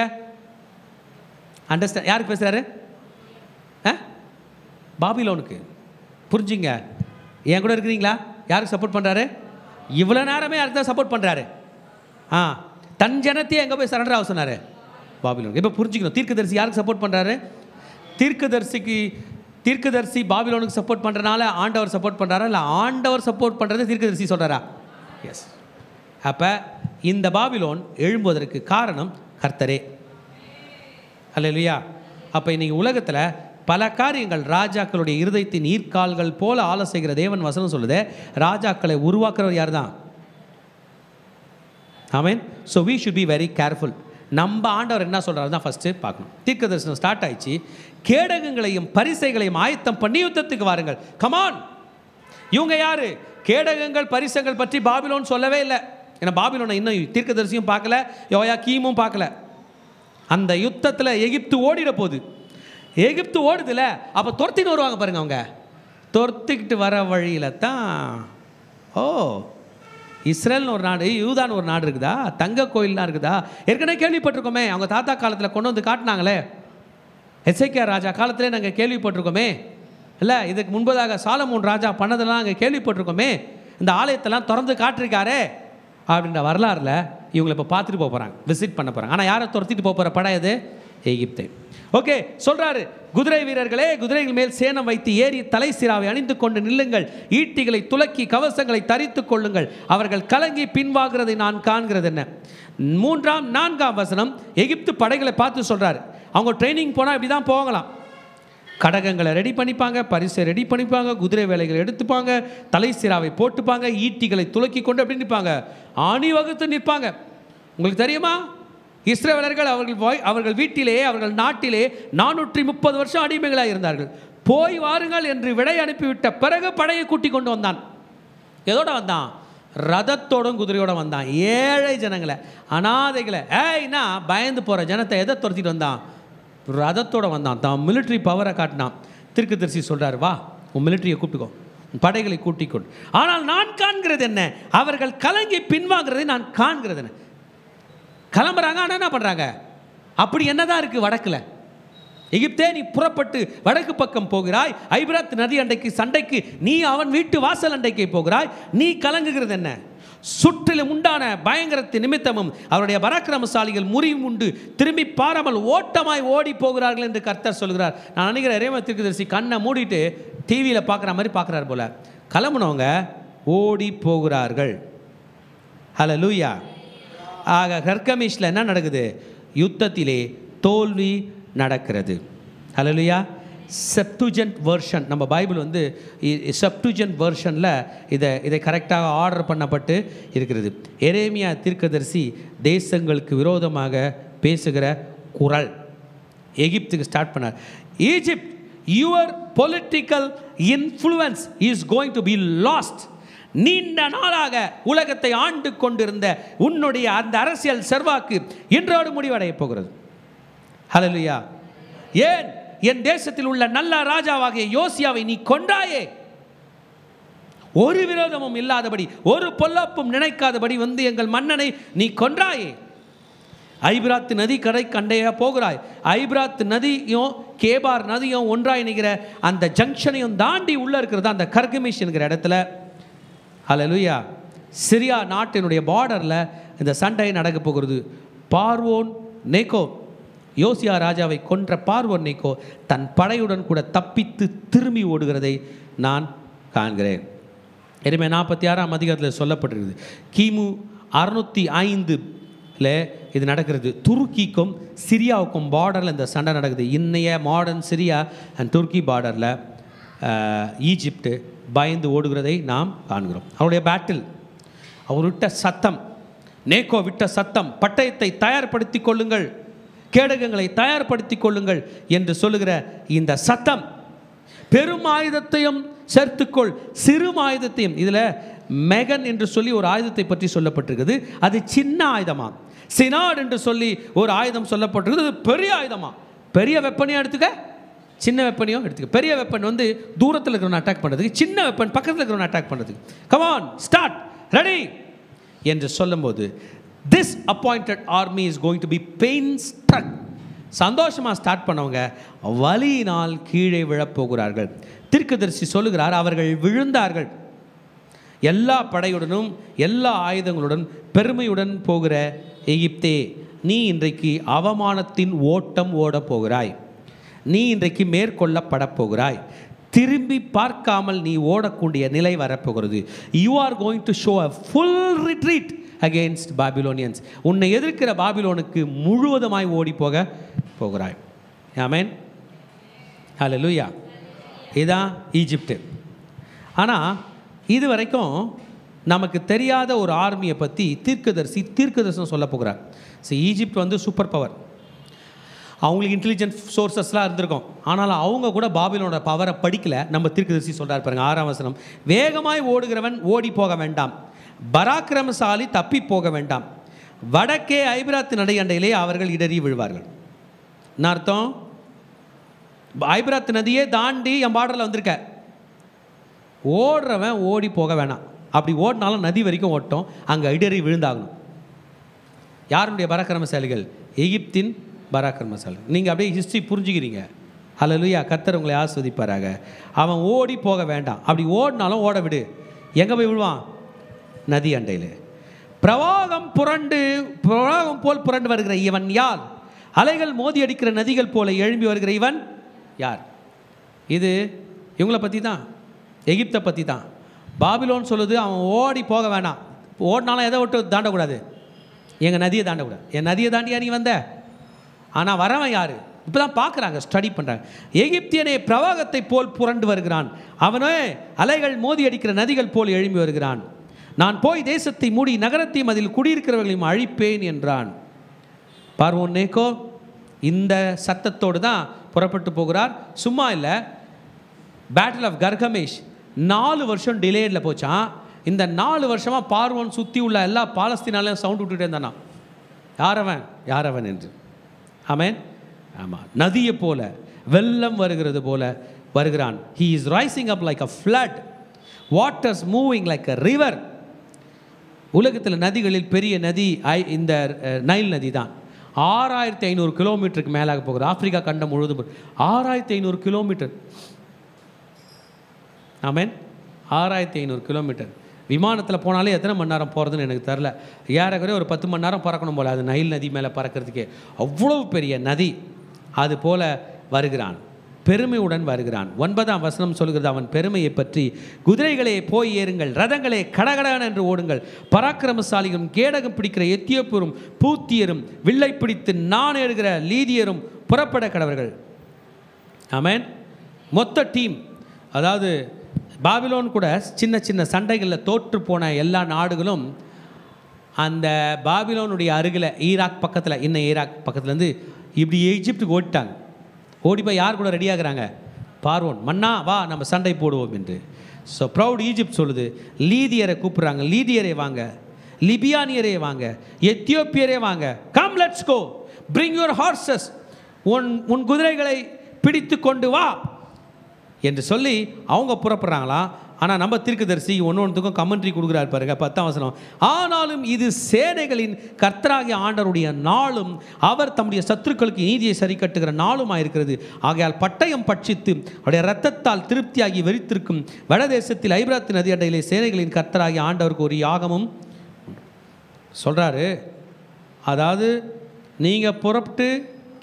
அண்டர்ஸ்டாண்ட்? யாருக்கு பேசுகிறாரு? பாபிலோனுக்கு. புரிஞ்சுங்க. என் கூட இருக்கிறீங்களா? யாருக்கு சப்போர்ட் பண்ணுறாரு? இவ்வளோ நேரமே யாருக்கு தான் சப்போர்ட் பண்ணுறாரு? தன் ஜனத்தையே எங்கே போய் சரண்டர் ஆக சொன்னார்? பாபிலோன். இப்போ புரிஞ்சுக்கணும், தீர்க்கதரிசி யாருக்கு சப்போர்ட் பண்ணுறாரு? தீர்க்கதரிசி பாபிலோனுக்கு சப்போர்ட் பண்ணுறதுனால ஆண்டவர் சப்போர்ட் பண்ணுறாரா, இல்லை ஆண்டவர் சப்போர்ட் பண்ணுறது தீர்க்கதரிசி சொல்கிறாரா? எஸ். அப்போ இந்த பாபிலோன் எழும்புவதற்கு காரணம் கர்த்தரே. அல்லேலூயா. அப்போ இன்றைக்கி உலகத்தில் பல காரியங்கள் ராஜாக்களுடைய இருதயத்தின் ஈர்க்கால்கள் போல ஆள செய்கிற தேவன் வசனம் சொல்லுது. ராஜாக்களை உருவாக்குறவர் யார் தான்? Amen. So we should be very careful. நம்ம ஆண்டவர் என்ன சொல்கிறாரு தான் ஃபஸ்ட்டு பார்க்கணும். தீர்க்க தரிசனம் ஸ்டார்ட் ஆயிடுச்சு. கேடகங்களையும் பரிசைகளையும் ஆயத்தம் பண்ணி யுத்தத்துக்கு வாருங்கள். கமான். இவங்க யார்? கேடகங்கள் பரிசங்கள் பற்றி பாபிலோன் சொல்லவே இல்லை. ஏன்னா பாபிலோனை இன்னும் தீர்க்கதரிசியும் பார்க்கல, யோயாக்கீமும் பார்க்கல. அந்த யுத்தத்தில் எகிப்து ஓடிட போகுது. எகிப்து ஓடுதில்ல, அப்போ துரத்தின்னு வருவாங்க பாருங்க. அவங்க துரத்திக்கிட்டு வர வழியில் தான் இஸ்ரேல்னு ஒரு நாடு, யூதான்னு ஒரு நாடு இருக்குதா, தங்க கோயில்லாம் இருக்குதா, ஏற்கனவே கேள்விப்பட்டிருக்கோமே. அவங்க தாத்தா காலத்தில் கொண்டு வந்து காட்டினாங்களே, எசேக்கியா ராஜா காலத்திலே நாங்கள் கேள்விப்பட்டிருக்கோமே. இல்லை, இதுக்கு முன்பதாக சாலமோன் ராஜா பண்ணதெல்லாம் நாங்கள் கேள்விப்பட்டிருக்கோமே. இந்த ஆலயத்தெல்லாம் திறந்து காட்டிருக்காரே அப்படின்ற வரலாறுல இவங்களை இப்போ பார்த்துட்டு போக போகிறாங்க, விசிட் பண்ண போகிறாங்க. ஆனால் யாரை துரத்திட்டு போக போகிற படம் எது? எகிப்தை. ஓகே, சொல்கிறாரு, குதிரை வீரர்களே, குதிரைகள் மேல் சேணம் வைத்து ஏறி தலை சிராவை அணிந்து கொண்டு நில்லுங்கள், ஈட்டிகளை துலக்கி கவசங்களை தரித்து கொள்ளுங்கள், அவர்கள் கலங்கி பின்வாகிறதை நான் காண்கிறது என்ன. 3ஆம் 4ஆம் வசனம் எகிப்து படைகளை பார்த்து சொல்கிறாரு. அவங்க ட்ரைனிங் போனால் இப்படி தான் போகலாம். கடகங்களை ரெடி பண்ணிப்பாங்க, பரிசை ரெடி பண்ணிப்பாங்க, குதிரை வேலைகளை எடுத்துப்பாங்க, தலை சிராவை போட்டுப்பாங்க, ஈட்டிகளை துலக்கி கொண்டு அப்படி நிற்பாங்க, அணிவகுத்து நிற்பாங்க. உங்களுக்கு தெரியுமா, இஸ்ரவேலர்கள் அவர்கள் வீட்டிலே, அவர்கள் நாட்டிலே 430 வருஷம் அடிமைகளாக இருந்தார்கள். போய் வாருங்கள் என்று விடை அனுப்பிவிட்ட பிறகு படையை கூட்டி கொண்டு வந்தான். எதோட வந்தான்? ரதத்தோடும் குதிரையோட வந்தான். ஏழை ஜனங்களை, அனாதைகளை, ஏய்னா பயந்து போகிற ஜனத்தை எதை துரத்திட்டு வந்தான்? ரதத்தோடு வந்தான். தான் மிலிட்ரி பவரை காட்டினான். தீர்க்கதரிசி சொல்கிறார், வா உன் மிலிட்ரியை கூப்பிட்டுக்கோ, படைகளை கூட்டிக்கொள். ஆனால் நான் காண்கிறது என்ன? அவர்கள் கலங்கி பின்வாங்கிறதை நான் காண்கிறது என்ன? கிளம்புறாங்க, ஆனால் என்ன பண்ணுறாங்க? அப்படி என்னதான் இருக்குது வடக்கில்? எகிப்தே நீ புறப்பட்டு வடக்கு பக்கம் போகிறாய், ஐபிராத் நதி அண்டைக்கு சண்டைக்கு நீ அவன் வீட்டு வாசல் அண்டைக்கு போகிறாய். நீ கலங்குகிறது என்ன? சுற்றிலும் உண்டான பயங்கரத்தின் நிமித்தமும் அவருடைய பராக்கிரமசாலிகள் முறியும் உண்டு திரும்பி பாராமல் ஓட்டமாய் ஓடி போகிறார்கள் என்று கர்த்தர் சொல்கிறார். நான் நினைக்கிறேன் எரேமியா தீர்க்கதரிசி கண்ணை மூடிட்டு டிவியில் பார்க்குற மாதிரி பார்க்குறாரு போல. கிளம்புனவங்க ஓடி போகிறார்கள். ஹல்லேலூயா. ஆக கர்கமிஷில் என்ன நடக்குது? யுத்தத்திலே தோல்வி நடக்கிறது. ஹல்லேலூயா. செப்டுஜென்ட் வெர்ஷன், நம்ம பைபிள் வந்து செப்டுஜென்ட் வெர்ஷனில் இதை கரெக்டாக ஆர்டர் பண்ணப்பட்டு இருக்கிறது. எரேமியா தீர்க்கதரிசி தேசங்களுக்கு விரோதமாக பேசுகிற குரல். எகிப்துக்கு ஸ்டார்ட் பண்ணார். Egypt, your political influence is going to be lost. நீண்ட நாளாக உலகத்தை ஆண்டு கொண்டிருந்த உன்னுடைய அந்த அரசியல் செல்வாக்கு இன்றோடு முடிவடைய போகிறது. ஹல்லேலூயா. ஏன்? என் தேசத்தில் உள்ள நல்ல ராஜாவாகிய யோசியாவை நீ கொன்றாயே. ஒரு விரோதமும் இல்லாதபடி, ஒரு பொல்லாப்பும் நினைக்காதபடி வந்து எங்கள் மன்னனை நீ கொன்றாயே. ஐபிராத் நதி கடை கண்டைய போகிறாய். ஐபிராத் நதியும் கேபார் நதியும் ஒன்றாய் இணைகிற அந்த ஜங்ஷனையும் தாண்டி உள்ள இருக்கிறது அந்த கர்கமிஷ் என்கிற இடத்துல. ஹல்லேலூயா. சிரியா நாட்டினுடைய பார்டரில் இந்த சண்டை நடக்க போகிறது. பார்வோன் நேகோ, யோசியா ராஜாவை கொன்ற பார்வோன் நேகோ தன் படையுடன் கூட தப்பித்து திரும்பி ஓடுகிறதை நான் காண்கிறேன். எரேமியா 46ஆம் அதிகாரத்தில் சொல்லப்பட்டிருக்குது. கிமு 605 இது நடக்கிறது. துருக்கிக்கும் சிரியாவுக்கும் பார்டரில் இந்த சண்டை நடக்குது. இன்னைய மாடர்ன் சிரியா அண்ட் துருக்கி பார்டரில் ஈஜிப்டு பயந்து ஓடுகிறதை நாம் காண்கிறோம். அவருடைய பேட்டில், அவர் விட்ட சத்தம், நேகோ விட்ட சத்தம், பட்டயத்தை தயார்படுத்தி கொள்ளுங்கள், கேடகங்களை தயார்படுத்தி கொள்ளுங்கள் என்று சொல்லுகிற இந்த சத்தம், பெரும் ஆயுதத்தையும் சேர்த்துக்கொள், சிறு ஆயுதத்தையும். இதில் மெகன் என்று சொல்லி ஒரு ஆயுதத்தை பற்றி சொல்லப்பட்டிருக்குது. அது சின்ன ஆயுதமா. சினாட் என்று சொல்லி ஒரு ஆயுதம் சொல்லப்பட்டிருக்குது. அது பெரிய ஆயுதமா. பெரிய வெப்பனையும் எடுத்துக்க, சின்ன வெப்பனையும் எடுத்துக்க. பெரிய வெப்பன் வந்து தூரத்தில் இருக்கிறவன் அட்டாக் பண்ணுறதுக்கு, சின்ன வெப்பன் பக்கத்தில் இருக்கிறவன் அட்டாக் பண்ணுறதுக்கு. கம் ஆன், ஸ்டார்ட், ரெடி என்று சொல்லும்போது this appointed army is going to be pain struck. சந்தோஷமாக ஸ்டார்ட் பண்ணவங்க வலியினால் கீழே விழப்போகிறார்கள். தீர்க்கதரிசி சொல்லுகிறார், அவர்கள் விழுந்தார்கள். எல்லா படையுடனும் எல்லா ஆயுதங்களுடன் பெருமையுடன் போகிற எகிப்தே, நீ இன்றைக்கு அவமானத்தின் ஓட்டம் ஓடப் போகிறாய். நீ இன்றைக்கு மேற்கொள்ளப்பட போகிறாய். திரும்பி பார்க்காமல் நீ ஓடக்கூடிய நிலை வரப்போகிறது. You are going to show a full retreat against Babylonians. உன்னை எதிர்க்கிற பாபிலோனுக்கு முழுவதுமாய் ஓடி போகிறாய். ஆமென். ஹல்லேலூயா. இதுதான் ஈஜிப்டு. ஆனால் இது வரைக்கும் நமக்கு தெரியாத ஒரு ஆர்மியை பற்றி தீர்க்கதரிசனம் சொல்ல போகிறார். ஸோ ஈஜிப்ட் வந்து சூப்பர் பவர். அவங்களுக்கு இன்டெலிஜென்ட் சோர்சஸ்லாம் இருந்திருக்கும். ஆனால் அவங்க கூட பாபிலோனோட பவரை படிக்கல. நம்ம தீர்க்கதரிசி சொல்கிறார் பாருங்க, 6ஆம் வசனம். வேகமாய் ஓடுகிறவன் ஓடி போக வேண்டாம், பராக்கிரமசாலி தப்பி போக வேண்டாம். வடக்கே ஐபிராத் நடையண்டையிலே அவர்கள் இடறி விழுவார்கள். என்ன அர்த்தம்? ஐபிராத் நதியே தாண்டி என் பார்டரில் வந்திருக்க, ஓடுறவன் ஓடி போக வேணாம். அப்படி ஓடினாலும் நதி வரைக்கும் ஓட்டும், அங்கே இடறி விழுந்தாகணும். யாருடைய பராக்கிரமசாலிகள்? எகிப்தின் பராக்கிரமசாலி. நீங்கள் அப்படியே ஹிஸ்ட்ரி புரிஞ்சுக்கிறீங்க. ஹல்லேலூயா. கர்த்தர் உங்களை ஆஸ்வதிப்பாராக. அவன் ஓடி போக வேண்டாம். அப்படி ஓடினாலும் ஓட விடு. எங்கே போய் விழுவான்? நதி அண்டையில். பிரவாகம் போல் புரண்டு வருகிற இவன் யார்? அலைகள் மோதி அடிக்கிற நதிகள் போல எழும்பி வருகிற இவன் யார்? இது இவங்களை பற்றி தான், எகிப்தை பற்றி தான். பாபிலோன் சொல்லுது அவன் ஓடி போக வேணாம். ஓடினாலும் எதை விட்டு தாண்டக்கூடாது? எங்கள் நதியை தாண்டக்கூடாது. என் நதியை தாண்டியா நீ வந்த? ஆனால் வரவன் யார்? இப்போ தான் பார்க்குறாங்க, ஸ்டடி பண்ணுறாங்க. எகிப்தியனே பிரவாகத்தை போல் புரண்டு வருகிறான், அவனே அலைகள் மோதி அடிக்கிற நதிகள் போல் எழும்பி வருகிறான். நான் போய் தேசத்தை மூடி நகரத்தையும் அதில் குடியிருக்கிறவர்களையும் அழிப்பேன் என்றான். பார்வோன் நேகோ இந்த சத்தத்தோடு தான் புறப்பட்டு போகிறார். சும்மா இல்லை, பேட்டில் ஆஃப் கர்கமேஷ் 4 வருஷம் டிலேடில் போச்சான். இந்த 4 வருஷமாக பார்வோன் சுற்றி உள்ள எல்லா பாலஸ்தீனாலையும் சவுண்ட் விட்டுட்டே இருந்தானா, யாரவன் என்று. ஆமென். ஆமாம், நதியை போல வெள்ளம் வருகிறது போல வருகிறான். He is rising up like a flood, waters moving like a river. உலகத்தில் நதிகளில் பெரிய நதி இந்த நைல் நதி தான். 6500 கிலோமீட்டருக்கு மேலாக போகுது. ஆப்பிரிக்கா கண்டம் முழுவதும் 6500 கிலோமீட்டர். ஆமென். 6500 கிலோமீட்டர். விமானத்தில் போனாலே எத்தனை மணி நேரம் போகிறதுன்னு எனக்கு தெரில. ஏறக்குறைய ஒரு 10 மணி நேரம் பறக்கணும் போல், அது நைல் நதி மேலே பறக்கிறதுக்கே. அவ்வளவு பெரிய நதி. அது போல வருகிறான், பெருமையுடன் வருகிறான். 9ஆம் வசனம் சொல்கிறது, அவன் பெருமையை பற்றி, குதிரைகளே போய் ஏறுங்கள், ரதங்களே கடகடன என்று ஓடுங்கள், பராக்கிரமசாலிகளும் கேடகம் பிடிக்கிற எத்தியோப்பியரும் பூத்தியரும் வில்லை பிடித்து நான் ஏறுகிற லீதியரும் புறப்பட கடவர்கள். ஆமென். மொத்த டீம். அதாவது பாபிலோன் கூட சின்ன சின்ன சண்டைகளில் தோற்று போன எல்லா நாடுகளும் அந்த பாபிலோனுடைய அருகில் ஈராக் பக்கத்தில், இன்னும் ஈராக் பக்கத்துலேருந்து இப்படி எகிப்துக்கு ஓடிட்டாங்க. ஓடி போய் யார் கூட ரெடியாகிறாங்க? பார்வோன் மன்னா வா நம்ம சண்டை போடுவோம் என்று. ஸோ ப்ரௌட் ஈஜிப்ட் சொல்லுது, லீதியரை கூப்பிட்றாங்க, லீதியரே வாங்க, லிபியானியரே வாங்க, எத்தியோப்பியரே வாங்க, come let's go, bring your horses, உன் குதிரைகளை பிடித்து கொண்டு வா என்று சொல்லி அவங்க புறப்படுறாங்களாம். ஆனால் நம்ம தீர்க்கதரிசி ஒன்றுக்கும் கமெண்ட்ரி கொடுக்குறாரு பாருங்க, 10ஆம் வசனம். ஆனாலும் இது சேனைகளின் கர்த்தராகிய ஆண்டவருடைய நாளும் அவர் தம்முடைய சத்துருக்களுக்கு நீதியை சரி கட்டுகிற நாளுமாக இருக்கிறது. ஆகையால் பட்டயம் பட்சித்து அவருடைய இரத்தத்தால் திருப்தியாகி வெறித்திருக்கும் வடதேசத்தில் ஐபிராத்து நதி அண்டையிலே சேனைகளின் கர்த்தராகிய ஆண்டவருக்கு ஒரு யாகமும் சொல்கிறாரு. அதாவது நீங்கள் புறப்பட்டு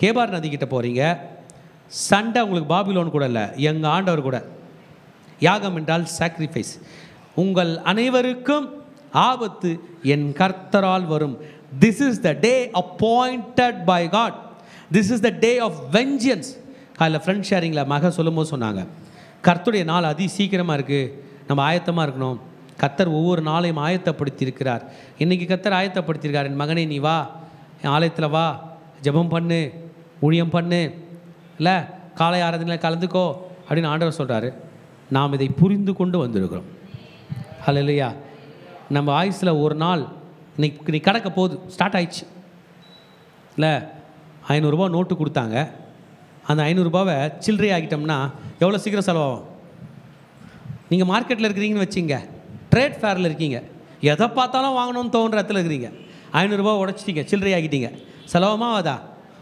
கேபார் நதிக்கிட்ட போகிறீங்க, சண்டை உங்களுக்கு பாபிலோன் கூட இல்லை, எங்கள் ஆண்டவர் கூட. யாகம் என்றால் சாக்ரிஃபைஸ். உங்கள் அனைவருக்கும் ஆபத்து என் கர்த்தரால் வரும். This is the day appointed by God. This is the day of vengeance. அதில் ஃப்ரெண்ட் ஷேரிங்கில் மக சொல்லும்போது சொன்னாங்க, கர்த்தருடைய நாள் அதி சீக்கிரமாக இருக்குது, நம்ம ஆயத்தமாக இருக்கணும். கர்த்தர் ஒவ்வொரு நாளையும் ஆயத்தப்படுத்தியிருக்கிறார். இன்றைக்கி கர்த்தர் ஆயத்தப்படுத்தியிருக்கார். என் மகனே நீ வா, என் ஆலயத்தில் வா, ஜெபம் பண்ணு, ஊழியம் பண்ணு, இல்லை காலை ஆராதனையில் கலந்துக்கோ அப்படின்னு ஆண்டவர் சொல்கிறாரு. நாம் இதை புரிந்து கொண்டு வந்திருக்கிறோம். ஹல்லேலூயா. நம்ம ஆயுசில் ஒரு நாள் இன்னைக்கு கடக்க போகுது, ஸ்டார்ட் ஆயிடுச்சு இல்லை. 500 ரூபா நோட்டு கொடுத்தாங்க. அந்த 500 ரூபாவை சில்லறை ஆகிட்டோம்னா எவ்வளோ சீக்கிரம் செலவாகும்? நீங்கள் மார்க்கெட்டில் இருக்கிறீங்கன்னு வச்சிங்க, ட்ரேட் ஃபேரில் இருக்கீங்க, எதை பார்த்தாலும் வாங்கணும்னு தோன்ற இடத்துல இருக்கிறீங்க, 500 ரூபா உடச்சிட்டிங்க, சில்லறை ஆகிட்டீங்க, செலவமாக அதா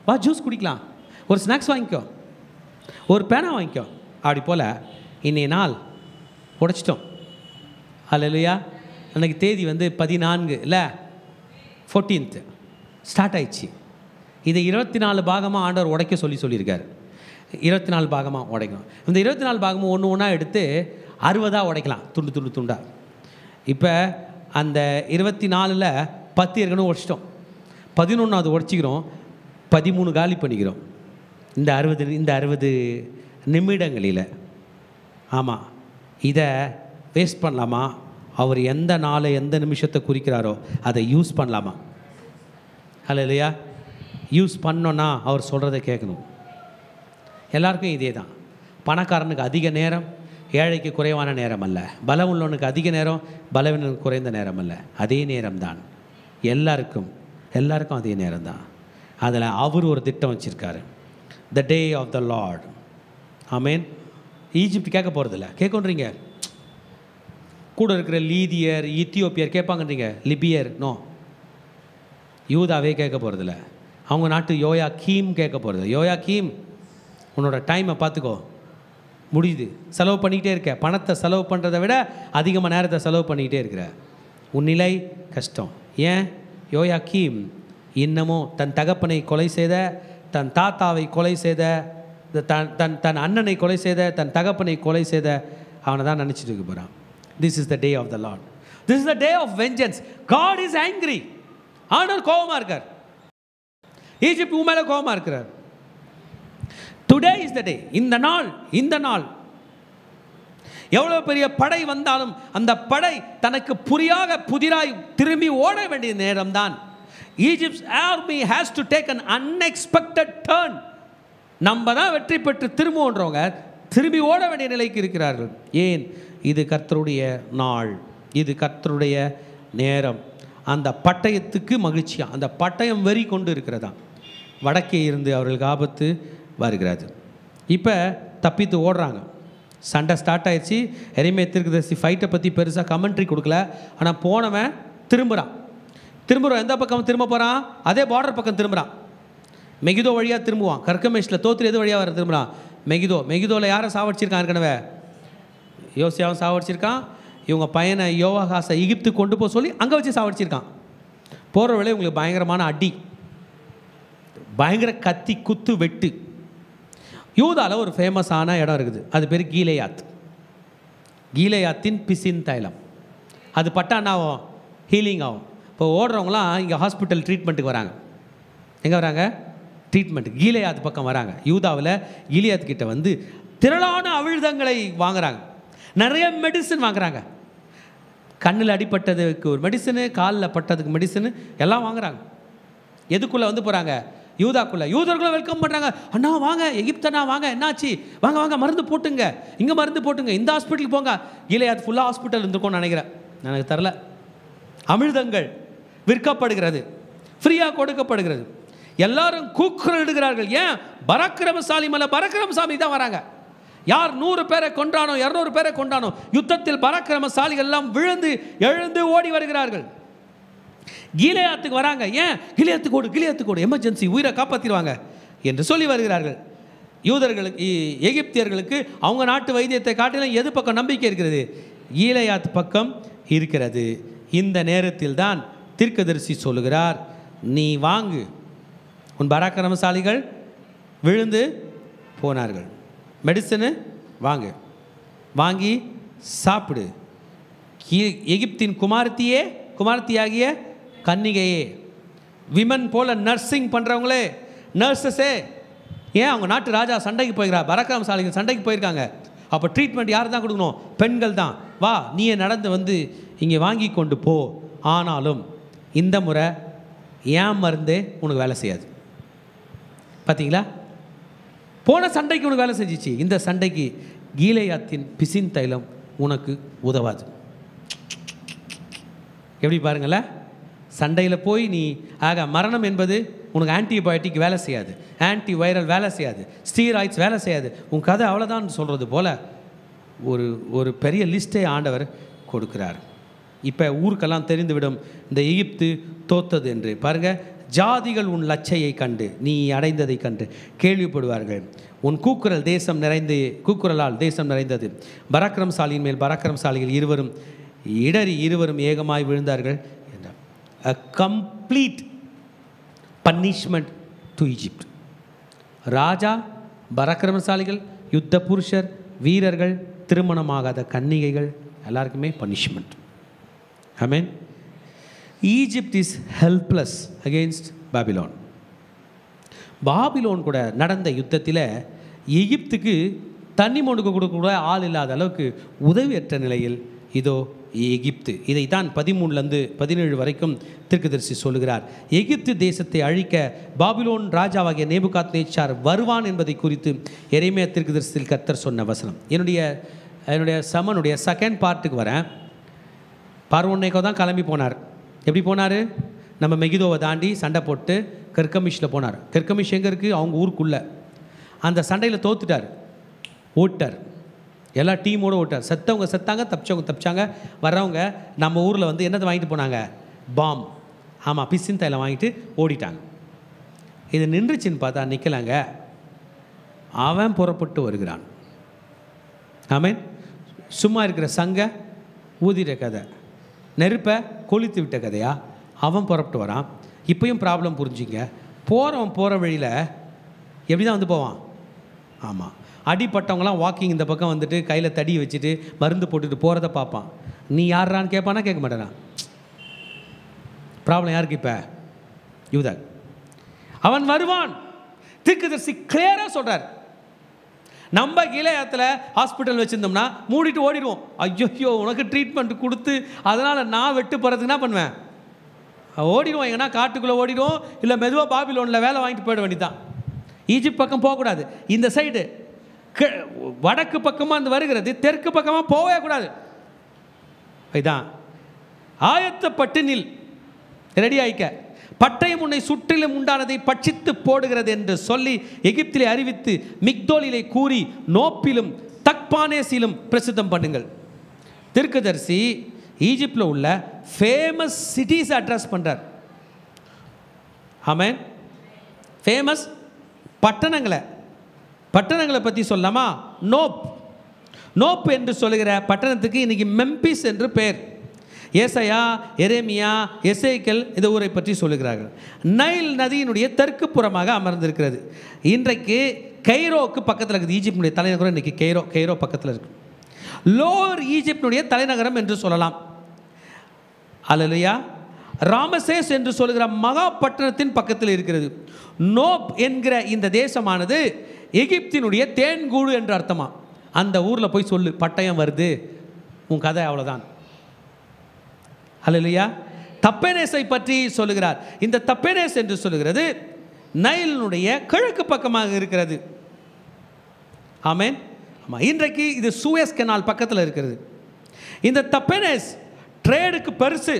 வா ஜூஸ் குடிக்கலாம், ஒரு ஸ்நாக்ஸ் வாங்கிக்கோ, ஒரு பேனா வாங்கிக்கோ. அப்படி போல் இன்னைய நாள் உடைச்சிட்டோம். அல்லேலூயா. அன்றைக்கி தேதி 14 இல்லை, 14th ஸ்டார்ட் ஆயிடுச்சு. இதை 24 பாகமாக ஆண்டவர் உடைக்க சொல்லியிருக்காரு. 24 பாகமாக உடைக்கணும். இந்த 24 பாகமும் ஒன்று ஒன்றா எடுத்து 60 உடைக்கலாம், துண்டு துண்டு துண்டா. இப்போ அந்த 24ல் 10 ஏற்கனவே உடைச்சிட்டோம், 11வது உடைச்சிக்கிறோம், 13 காலி பண்ணிக்கிறோம் இந்த 60 நிமிடங்களில். ஆமாம், இதை வேஸ்ட் பண்ணலாமா? அவர் எந்த நாளை எந்த நிமிஷத்தை குறிக்கிறாரோ அதை யூஸ் பண்ணலாமா? அல்லேலூயா. யூஸ் பண்ணோன்னா அவர் சொல்கிறத கேட்கணும். எல்லாருக்கும் இதே தான். பணக்காரனுக்கு அதிக நேரம், ஏழைக்கு குறைவான நேரம் அல்ல. பலம் உள்ளவனுக்கு அதிக நேரம், பலவீனனுக்கு குறைந்த நேரம் அல்ல. அதே நேரம் தான் எல்லாருக்கும் அதே நேரம் தான். அதில் அவர் ஒரு திட்டம் வச்சுருக்காரு. The day of the Lord. Amen. Egypt கேட்க போகிறதில்ல, கேட்குன்றீங்க. கூட இருக்கிற லீதியர், எத்தியோப்பியர் கேட்பாங்கன்றீங்க, லிபியர் நோ, யூதாவே கேட்க போகிறதில்ல. அவங்க நாட்டு யோயாக்கீம் கேட்க போகிறது. யோயாக்கீம், உன்னோட டைமை பார்த்துக்கோ, முடியுது, செலவு பண்ணிக்கிட்டே இருக்க, பணத்தை செலவு பண்ணுறதை விட அதிகமாக நேரத்தை செலவு பண்ணிக்கிட்டே இருக்கிற, உன் நிலை கஷ்டம். ஏன்? யோயாக்கீம் இன்னமும் தன் தகப்பனை கொலை செய்த, தன் தாத்தாவை கொலை செய்த, தன் அண்ணனை கொலை செய்த, தன் தகப்பனை கொலை செய்த அவனை தான் நினச்சிட்டு இருக்க போகிறான். This is the day of the Lord. This is the day of vengeance. God is angry. ஆண்டவர் கோபமாக இருக்கார். ஈஜிப்ட் உன் மேலே கோபமாக இருக்கிறார். Today is the day. இந்த நாள் எவ்வளோ பெரிய படை வந்தாலும் அந்த படை தனக்கு புதிராய் திரும்பி ஓட வேண்டிய நேரம்தான். Egypt's army has to take an unexpected turn. நம்ம தான் வெற்றி பெற்று திரும்புன்றவங்க திரும்பி ஓட வேண்டிய நிலைக்கு இருக்கிறார்கள். ஏன்? இது கர்த்தருடைய நாள், இது கர்த்தருடைய நேரம். அந்த பட்டயத்துக்கு மகிழ்ச்சியாக, அந்த பட்டயம் வெறி கொண்டு இருக்கிறதா. வடக்கே இருந்து அவர்களுக்கு ஆபத்து வருகிறது. இப்போ தப்பித்து ஓடுறாங்க. சண்டை ஸ்டார்ட் ஆயிடுச்சு. எரேமியா தீர்க்கதரிசி ஃபைட்டை பற்றி பெருசாக கமெண்ட்ரி கொடுக்கல. ஆனால் போனவன் திரும்புகிறான். எந்த பக்கம் திரும்ப போகிறான்? அதே பார்டர் பக்கம் திரும்புகிறான். மெகிதோ வழியாக திரும்புவான். கர்கமேஷில் தோற்று எது வழியாக வர திரும்புகிறான்? மெகிதோவில் யாரை சாவடிச்சிருக்கான்? ஏற்கனவே யோசியாவும் சாவடிச்சிருக்கான். இவங்க பையனை யோவாகாசை எகிப்து கொண்டு போக சொல்லி அங்கே வச்சு சாவடிச்சிருக்கான். போகிற வேலை உங்களுக்கு பயங்கரமான அடி, பயங்கர கத்தி குத்து வெட்டு. யூதாவில் ஒரு ஃபேமஸான இடம் இருக்குது, அது பேர் கீலேயாத். கீலேயாத்தின் பிசின் தைலம். அது பட்டா என்ன ஆகும்? ஹீலிங் ஆகும். இப்போ ஓடுறவங்களாம் இங்கே ஹாஸ்பிட்டல் ட்ரீட்மெண்ட்டுக்கு வராங்க. எங்கே வராங்க? ட்ரீட்மெண்ட் கீலேயாத் பக்கம் வராங்க. யூதாவில் கீலேயாத் கிட்ட வந்து திரளான அவிழ்தங்களை வாங்குறாங்க, நிறைய மெடிசன் வாங்குறாங்க. கண்ணில் அடிப்பட்டதுக்கு ஒரு மெடிசனு, காலில் பட்டதுக்கு மெடிசனு எல்லாம் வாங்குறாங்க. எதுக்குள்ளே வந்து போகிறாங்க? யூதாக்குள்ளே. யூதர்களை வெல்கம் பண்ணுறாங்க. அண்ணா வாங்க, எகிப்தண்ணா வாங்க, என்னாச்சு, வாங்க வாங்க, மருந்து போட்டுங்க, இங்கே மருந்து போட்டுங்க, இந்த ஹாஸ்பிட்டலுக்கு போங்க. கீலேயாத் ஃபுல்லாக ஹாஸ்பிட்டல் இருந்திருக்கும்னு நினைக்கிறேன், எனக்கு தரல. அமிழ்தங்கள் விற்கப்படுகிறது, ஃப்ரீயாக கொடுக்கப்படுகிறது. எல்லாரும் கூக்குரலிடுகிறார்கள். ஏன்? பராக்கிரமசாலி மேலே பராக்கிரமசாமி தான் வராங்க. யார் 100 பேரை கொண்டானோ 200 பேரை கொண்டானோ யுத்தத்தில் பராக்கிரமசாலிகள் எல்லாம் விழுந்து எழுந்து ஓடி வருகிறார்கள். கீலேயாத்துக்கு வராங்க. ஏன்? கிலியாத்துக்கு ஓடு, எமர்ஜென்சி, உயிரை காப்பாற்றிடுவாங்க என்று சொல்லி வருகிறார்கள். யூதர்களுக்கு, எகிப்தியர்களுக்கு அவங்க நாட்டு வைத்தியத்தை காட்டிலும் எது பக்கம் நம்பிக்கை இருக்கிறது? கீலேயாத் பக்கம் இருக்கிறது. இந்த நேரத்தில் தான் தீர்க்கதரிசி சொல்லுகிறார், நீ வாங்கு, உன் பராக்கிரமசாலிகள் விழுந்து போனார்கள், மெடிசனு வாங்கி சாப்பிடு. எகிப்தின் குமாரத்தியாகிய கன்னிகையே, விமன் போல நர்சிங் பண்ணுறவங்களே, நர்சஸே, ஏன் அவங்க நாட்டு ராஜா சண்டைக்கு போயிருக்கிறார், பராக்கிரமசாலிகள் சண்டைக்கு போயிருக்காங்க. அப்போ ட்ரீட்மெண்ட் யார் தான் கொடுக்கணும்? பெண்கள் தான். வா, நீயே நடந்து வந்து இங்கே வாங்கி கொண்டு போ. ஆனாலும் இந்த முறை ஏன் மருந்தே உனக்கு வேலை செய்யாது. பார்த்தீங்களா? போன சண்டைக்கு உனக்கு வேலை செஞ்சிச்சு, இந்த சண்டைக்கு கீலேயாத்தின் பிசின் தைலம் உனக்கு உதவாது. எப்படி பாருங்களேன், சண்டையில் போய் நீ மரணம் என்பது உனக்கு ஆன்டிபயோட்டிக் வேலை செய்யாது, ஆன்டி வைரல் வேலை செய்யாது, ஸ்டீராய்ட்ஸ் வேலை செய்யாது, உன் கதை அவ்வளோதான் சொல்கிறது போல் ஒரு பெரிய லிஸ்ட்டை ஆண்டவர் கொடுக்கிறார். இப்போ ஊருக்கெல்லாம் தெரிந்துவிடும் இந்த எகிப்து தோத்தது என்று. பாருங்கள், ஜாதிகள் உன் லச்சையை கண்டு, நீ அடைந்ததை கண்டு கேள்விப்படுவார்கள். உன் கூக்குரலால் தேசம் நிறைந்தது. பராக்கிரமசாலியின் மேல் பராக்கிரமசாலிகள் இருவரும் ஏகமாய் விழுந்தார்கள் என்றார். A complete punishment to Egypt. ராஜா, பராக்கிரமசாலிகள், யுத்த புருஷர், வீரர்கள், திருமணமாகாத கன்னிகைகள் எல்லாருக்குமே punishment. Amen. Egypt is helpless against Babylon. Babylon கூட நடந்த யுத்தத்தில் எகிப்துக்கு தண்ணி மொண்டுக்கு கொடுக்க ஆள் இல்லாத அளவுக்கு உதவியற்ற நிலையில் இதோ எகிப்து. இதைத்தான் 13-17 வரைக்கும் தீர்க்கதரிசி சொல்லுகிறார். எகிப்து தேசத்தை அழிக்க பாபிலோன் ராஜாவாகிய நேபுகாத்நேச்சார் வருவான் என்பதை குறித்து எரேமியா தீர்க்கதரிசியில் கர்த்தர் சொன்ன வசனம். என்னுடைய சமனுடைய செகண்ட் பார்ட்டுக்கு வரேன். பார்வோனேக்கோ தான் கிளம்பி போனார். எப்படி போனார்? நம்ம மெகிதோவை தாண்டி சண்டை போட்டு கர்கமிஷில் போனார். கர்கமிஷ் எங்கே இருக்குது? அவங்க ஊருக்குள்ளே. அந்த சண்டையில் தோத்துட்டார், ஓட்டார், எல்லா டீமோடு ஓட்டார். செத்தவங்க செத்தாங்க, தப்பிச்சவங்க. வர்றவங்க நம்ம ஊரில் வந்து என்னத்தை வாங்கிட்டு போனாங்க? பாம். ஆமாம், பிசின் தைலம் வாங்கிட்டு ஓடிட்டாங்க. இது நின்றுச்சின்னு பார்த்தா நிற்கலாங்க. அவன் புறப்பட்டு வருகிறான். ஆமென். சும்மா இருக்கிற சங்க ஊதிர கதை, நெருப்பை கொளுத்து விட்ட கதையா? அவன் புறப்பட்டு வரான். இப்போயும் ப்ராப்ளம் புரிஞ்சுங்க. போகிற வழியில் எப்படி தான் வந்து போவான்? ஆமாம், அடிப்பட்டவங்களாம் வாக்கிங் இந்த பக்கம் வந்துட்டு கையில் தடி வச்சுட்டு மருந்து போட்டுட்டு போகிறத பார்ப்பான். நீ யாரான்னு கேட்பானா? கேட்க மாட்டானா? ப்ராப்ளம் யாருக்கு? இப்போ யூதா. அவன் வருவான். தீர்க்கதரிசி கிளியராக சொல்கிறார். நம்ம கீலேயாத்தில் ஹாஸ்பிட்டல் வச்சுருந்தோம்னா மூடிட்டு ஓடிடுவோம். ஐயோ, உனக்கு ட்ரீட்மெண்ட் கொடுத்து அதனால் நான் வெட்டு போகிறதுக்கு என்ன பண்ணுவேன்? ஓடிடுவோம். எங்கன்னா காட்டுக்குள்ளே ஓடிடுவோம், இல்லை மெதுவாக பாபிலோனில் வேலை வாங்கிட்டு போயிட வேண்டியதான். ஈஜிப்ட் பக்கம் போகக்கூடாது. இந்த சைடு வடக்கு பக்கமாக அந்த வருகிறது, தெற்கு பக்கமாக போகவே கூடாது. இதுதான் ஆயத்தப்பட்டு நில், ரெடி ஆயிக்க. பட்டயம் உன்னை சுற்றிலும் உண்டானதை பட்சித்து போடுகிறது என்று சொல்லி எகிப்திலே அறிவித்து மிக்தோலிலே கூறி நோப்பிலும் தக்பானேசிலும் பிரசித்தம் பண்ணுங்கள். தீர்க்கதரிசி ஈஜிப்டில் உள்ள ஃபேமஸ் சிட்டிஸ் அட்ரஸ் பண்ணுறார். ஆமென். ஃபேமஸ் பட்டணங்களை பற்றி சொல்லலாமா? நோப் என்று சொல்லுகிற பட்டணத்துக்கு இன்றைக்கி மெம்பிஸ் என்று பெயர். ஏசாயா, எரேமியா, எசேக்கியேல் இந்த ஊரை பற்றி சொல்லுகிறார்கள். நைல் நதியினுடைய தெற்கு புறமாக அமர்ந்திருக்கிறது. இன்றைக்கு கெய்ரோவுக்கு பக்கத்தில் இருக்குது. ஈஜிப்டினுடைய தலைநகரம் இன்றைக்கி கெய்ரோ பக்கத்தில் இருக்குது. லோவர் ஈஜிப்டினுடைய தலைநகரம் என்று சொல்லலாம். அல்லேலூயா. ராமசேஸ் என்று சொல்லுகிற மகா பட்டணத்தின் பக்கத்தில் இருக்கிறது. நோப் என்கிற இந்த தேசமானது எகிப்தினுடைய தேன்கூடு என்று அர்த்தமா. அந்த ஊரில் போய் சொல்லு, பட்டயம் வருது, உன் கதை அவ்வளோதான். அல்லேலூயா. தப்பேனேஸை பற்றி சொல்லுகிறார். இந்த தப்பேனேஸ் என்று சொல்லுகிறது நைலினுடைய கிழக்கு பக்கமாக இருக்கிறது. ஆமென். ஆமாம், இன்றைக்கு இது சூயஸ் கெனால் பக்கத்தில் இருக்கிறது. இந்த தப்பேனேஸ் ட்ரேடுக்கு பெருசு.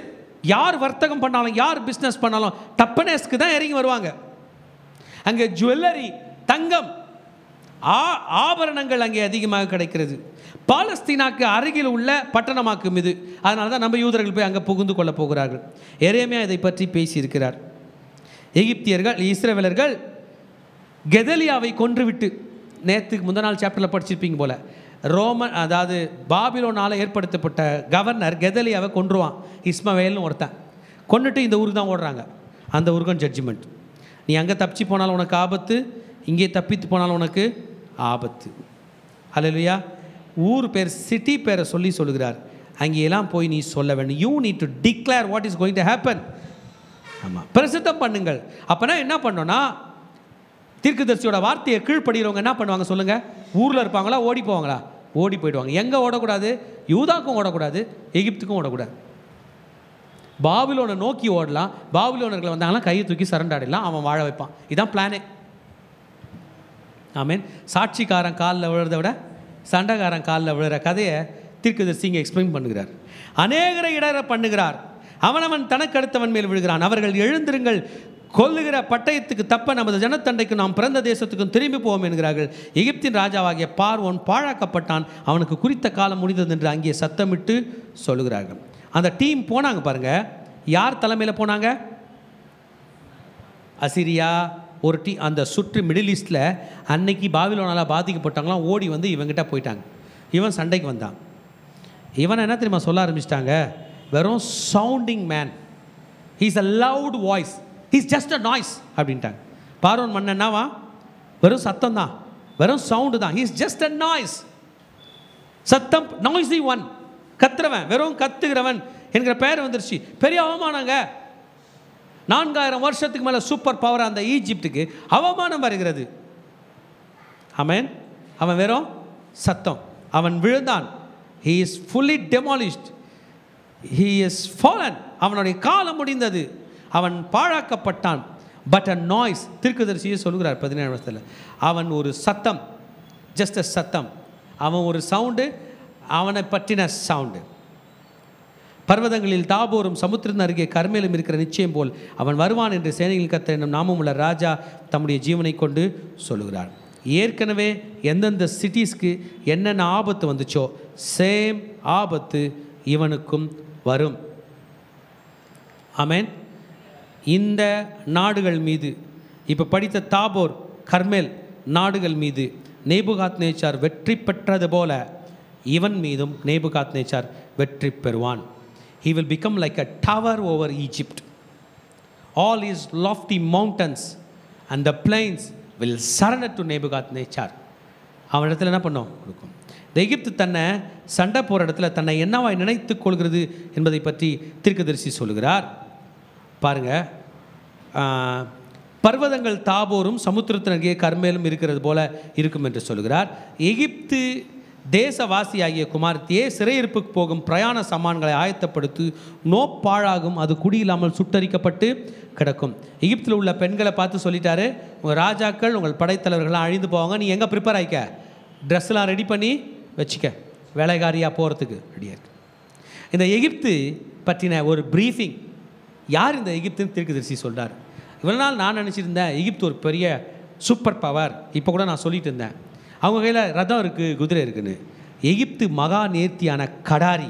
யார் வர்த்தகம் பண்ணாலும், யார் பிஸ்னஸ் பண்ணாலும் தப்பனேஸ்க்கு தான் இறங்கி வருவாங்க. அங்கே ஜுவல்லரி, தங்கம், ஆபரணங்கள் அங்கே அதிகமாக கிடைக்கிறது. பாலஸ்தீனாக்கு அருகில் உள்ள பட்டணமாக்கும் இது. அதனால தான் நம்ம யூதர்கள் போய் அங்கே புகுந்து கொள்ள போகிறார்கள். எரேமியா இதை பற்றி பேசியிருக்கிறார். எகிப்தியர்கள், இஸ்ரவேலர்கள் கெதலியாவை கொன்றுவிட்டு, நேற்றுக்கு முந்தின நாள் சாப்டரில் படிச்சிருப்பீங்க போல, அதாவது பாபிலோனால் ஏற்படுத்தப்பட்ட கவர்னர் கெதலியாவை கொன்றுவான். இஸ்மவேல்னு ஒருத்தன் கொண்டுட்டு இந்த ஊருக்கு தான் ஓடுறாங்க. அந்த ஊருக்கும் ஜட்ஜ்மெண்ட். நீ அங்கே தப்பிச்சு போனாலும் உனக்கு ஆபத்து, இங்கே தப்பித்து போனாலும் உனக்கு ஆபத்து. அல்லேலூயா. ஊர் பேர், சிட்டி பேரை சொல்லுகிறார். அங்கேயெல்லாம் போய் நீ சொல்ல வேண்டும். You need to declare what is going to happen. ஆமாம், பிரசித்தம் பண்ணுங்கள். அப்போனா என்ன பண்ணோன்னா, தீர்க்கதரிசியோட வார்த்தையை கீழ்ப்படுகிறவங்க என்ன பண்ணுவாங்க சொல்லுங்கள்? ஊரில் இருப்பாங்களா, ஓடி போவாங்களா? ஓடி போயிடுவாங்க. எங்கே ஓடக்கூடாது? யூதாக்கும் ஓடக்கூடாது, எகிப்துக்கும் ஓடக்கூடாது. பாபிலோனை நோக்கி ஓடலாம். பாபிலோனர்கள் வந்தாங்கன்னா கையை தூக்கி சரண்டாடிடலாம், அவன் வாழ வைப்பான். இதுதான் பிளானே. ஆமீன். சாட்சிக்காரன் காலில் விழுறதை விட சண்டைக்காரன் காலில் விழுற கதையை தீர்க்கதரிசி இங்கே எக்ஸ்பிளைன் பண்ணுகிறார். அநேகரை இடர பண்ணுகிறார். அவனவன் தனக்கு அடுத்தவன் மேல் விழுகிறான். அவர்கள் எழுந்திருங்கள், கொல்லுகிற பட்டயத்துக்கு தப்ப நமது ஜனத்தண்டைக்கு நாம் பிறந்த தேசத்துக்கும் திரும்பி போவோம் என்கிறார்கள். எகிப்தின் ராஜாவாகிய பார்வோன் பாழாக்கப்பட்டான், அவனுக்கு குறித்த காலம் முடிந்தது என்று அங்கே சத்தமிட்டு சொல்லுகிறார்கள். அந்த டீம் போனாங்க பாருங்க. யார் தலைமையில் போனாங்க? அசிரியா ஒரு அந்த சுற்று மிடில் ஈஸ்டில் அன்னைக்கு பாபிலோனால் பாதிக்கப்பட்டவங்களாம் ஓடி வந்து இவங்கிட்ட போயிட்டாங்க. இவன் சண்டைக்கு வந்தான். இவன் என்ன தெரியுமா சொல்ல ஆரம்பிச்சிட்டாங்க? வெறும் sounding man, he's a loud voice, he's just a noise அப்படின்ட்டாங்க. பார்வோன் மன்னன் என்னவா? வெறும் சத்தம் தான், வெறும் சவுண்டு தான். He's just a noise. சத்தம், நாய்ஸி ஒன், கத்துறவன், வெறும் கத்துகிறவன் என்கிற பெயர் வந்துருச்சு. பெரிய அவமானங்க. 4000 வருஷத்துக்கு மேலே சூப்பர் பவர் அந்த ஈஜிப்டுக்கு அவமானம் வருகிறது. ஆமென். அவன் வெறும் சத்தம். அவன் விழுந்தான். he is fully demolished, he is fallen. அவனுடைய காலம் முடிந்தது, அவன் பாழாக்கப்பட்டான். பட் அ நாய்ஸ், தீர்க்கதரிசியே சொல்கிறார் 17 வருஷத்தில், அவன் ஒரு சத்தம், ஜஸ்ட் அ சத்தம். அவன் ஒரு சவுண்டு, அவனை பற்றின சவுண்டு. பர்வதங்களில் தாபோரும் சமுத்திரத்தின் அருகே கர்மேலும் இருக்கிற நிச்சயம் போல் அவன் வருவான் என்று சேனையில் கர்த்தர் என்னும் நாமம் உள்ள ராஜா தம்முடைய ஜீவனை கொண்டு சொல்லுகிறார். ஏற்கனவே எந்தெந்த சிட்டிஸ்க்கு என்னென்ன ஆபத்து வந்துச்சோ சேம் ஆபத்து இவனுக்கும் வரும். ஆமென். இந்த நாடுகள் மீது, இப்போ படித்த தாபோர், கர்மேல் நாடுகள் மீது நேபுகாத்நேச்சார் வெற்றி பெற்றது போல இவன் மீதும் நேபுகாத்நேச்சார் வெற்றி பெறுவான். He will become like a tower over Egypt. All his lofty mountains and the plains will surrender to Nebuchadnezzar. அவன் இடத்துல என்ன பண்ணோம்? கொடுக்கும். இந்த எகிப்து தன்னை சண்டை போகிற இடத்துல தன்னை என்னவாய் நினைத்து கொள்கிறது என்பதை பற்றி தீர்க்கதரிசி சொல்லுகிறார். பாருங்க, பர்வதங்கள் தாபோரும் சமுத்திரத்தினருகே கர்மேலும் இருக்கிறது போல இருக்கும் என்று சொல்லுகிறார். எகிப்து தேசவாசியாகிய குமாரத்தியே, சிறையிருப்புக்கு போகும் பிரயாண சாமான்களை ஆயத்தப்படுத்தி, நோப்பாழாகும், அது குடியில்லாமல் சுட்டரிக்கப்பட்டு கிடக்கும். எகிப்தில் உள்ள பெண்களை பார்த்து சொல்லிட்டாரு, உங்கள் ராஜாக்கள், உங்கள் படைத்தலைவர்கள்லாம் அழிந்து போவாங்க, நீ எங்கே ப்ரிப்பேர் ஆகிக்க, ட்ரெஸ்லாம் ரெடி பண்ணி வச்சுக்க, வேலைக்காரியாக போகிறதுக்கு ரெடியாக இருக்கு. இந்த எகிப்து பற்றின ஒரு ப்ரீஃபிங். யார் இந்த எகிப்துன்னு தீர்க்கதரிசி சொல்கிறார். இவ்வளோ நாள் நான் நினச்சிருந்தேன் எகிப்து ஒரு பெரிய சூப்பர் பவர். இப்போ கூட நான் சொல்லிட்டு இருந்தேன், அவங்க கையில் ரதம் இருக்குது, குதிரை இருக்குன்னு. எகிப்து மகா நேர்த்தியான கடாரி.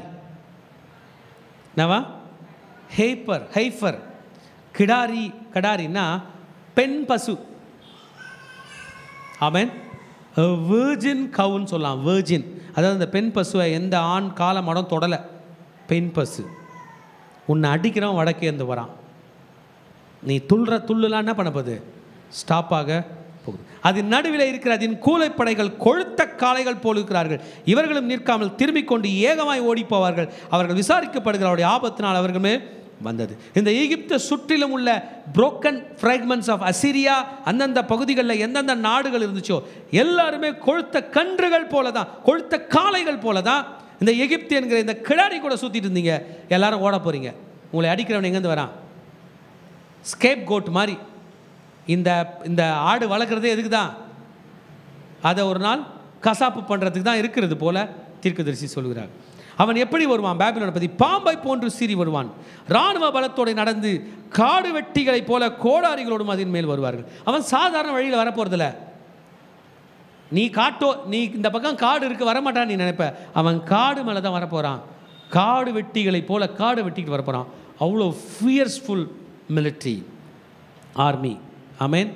என்னவா? ஹெய்ஃபர். கிடாரின்னா பெண் பசு. ஆமென். வேர்ஜின் கவுன்னு சொல்லலாம். வேர்ஜின் அதாவது இந்த பெண் பசுவை எந்த ஆண் கால மடம் தொடலை. பெண் பசு. உன்னை அடிக்கிறவன் வடக்கே இருந்து வரான். நீ துள்ளுலாம் என்ன பண்ண போகுது? ஸ்டாப்பாக போகுது. அதன் நடுவில் இருக்கிற அதன் கூலைப்படைகள் கொழுத்த காளைகள் போல் இருக்கிறார்கள். இவர்களும் நிற்காமல் திரும்பிக் கொண்டு ஏகமாய் ஓடி போவார்கள். அவர்கள் விசாரிக்கப்படுகிற அவருடைய ஆபத்தினால் அவர்களுமே வந்தது. இந்த எகிப்து சுற்றிலும் உள்ள புரோக்கன் ஃப்ராக்மெண்ட்ஸ் ஆஃப் அசிரியா, அந்தந்த பகுதிகளில் எந்தெந்த நாடுகள் இருந்துச்சோ எல்லாருமே கொழுத்த கன்றுகள் போல தான், கொழுத்த காளைகள் போல தான் இந்த எகிப்து என்கிற இந்த கிடாரி கூட சுற்றிட்டு இருந்தீங்க. எல்லாரும் ஓட போகிறீங்க. உங்களை அடிக்கிறவன் எங்கேருந்து வரான்? ஸ்கேப் கோட் மாதிரி. இந்த இந்த ஆடு வளர்க்குறதே எதுக்கு தான்? அதை ஒரு நாள் கசாப்பு பண்ணுறதுக்கு தான் இருக்கிறது போல தீர்க்கதரிசி சொல்கிறார். அவன் எப்படி வருவான்? பாபிலோனை பற்றி பாம்பை போன்று சீறி வருவான். இராணுவ பலத்தோடு நடந்து காடு வெட்டிகளைப் போல கோடாரிகளோடும் அதன் மேல் வருவார்கள். அவன் சாதாரண வழியில் வரப்போகிறதில்ல. நீ இந்த பக்கம் காடு இருக்கு வரமாட்டான் நீ நினைப்ப. அவன் காடு மேலே தான் வரப்போகிறான். காடு வெட்டிகளைப் போல காடு வெட்டிக்கிட்டு வரப்போகிறான். அவ்வளோ ஃபியர்ஸ்ஃபுல் மிலிட்ரி ஆர்மி. ஆமேன்.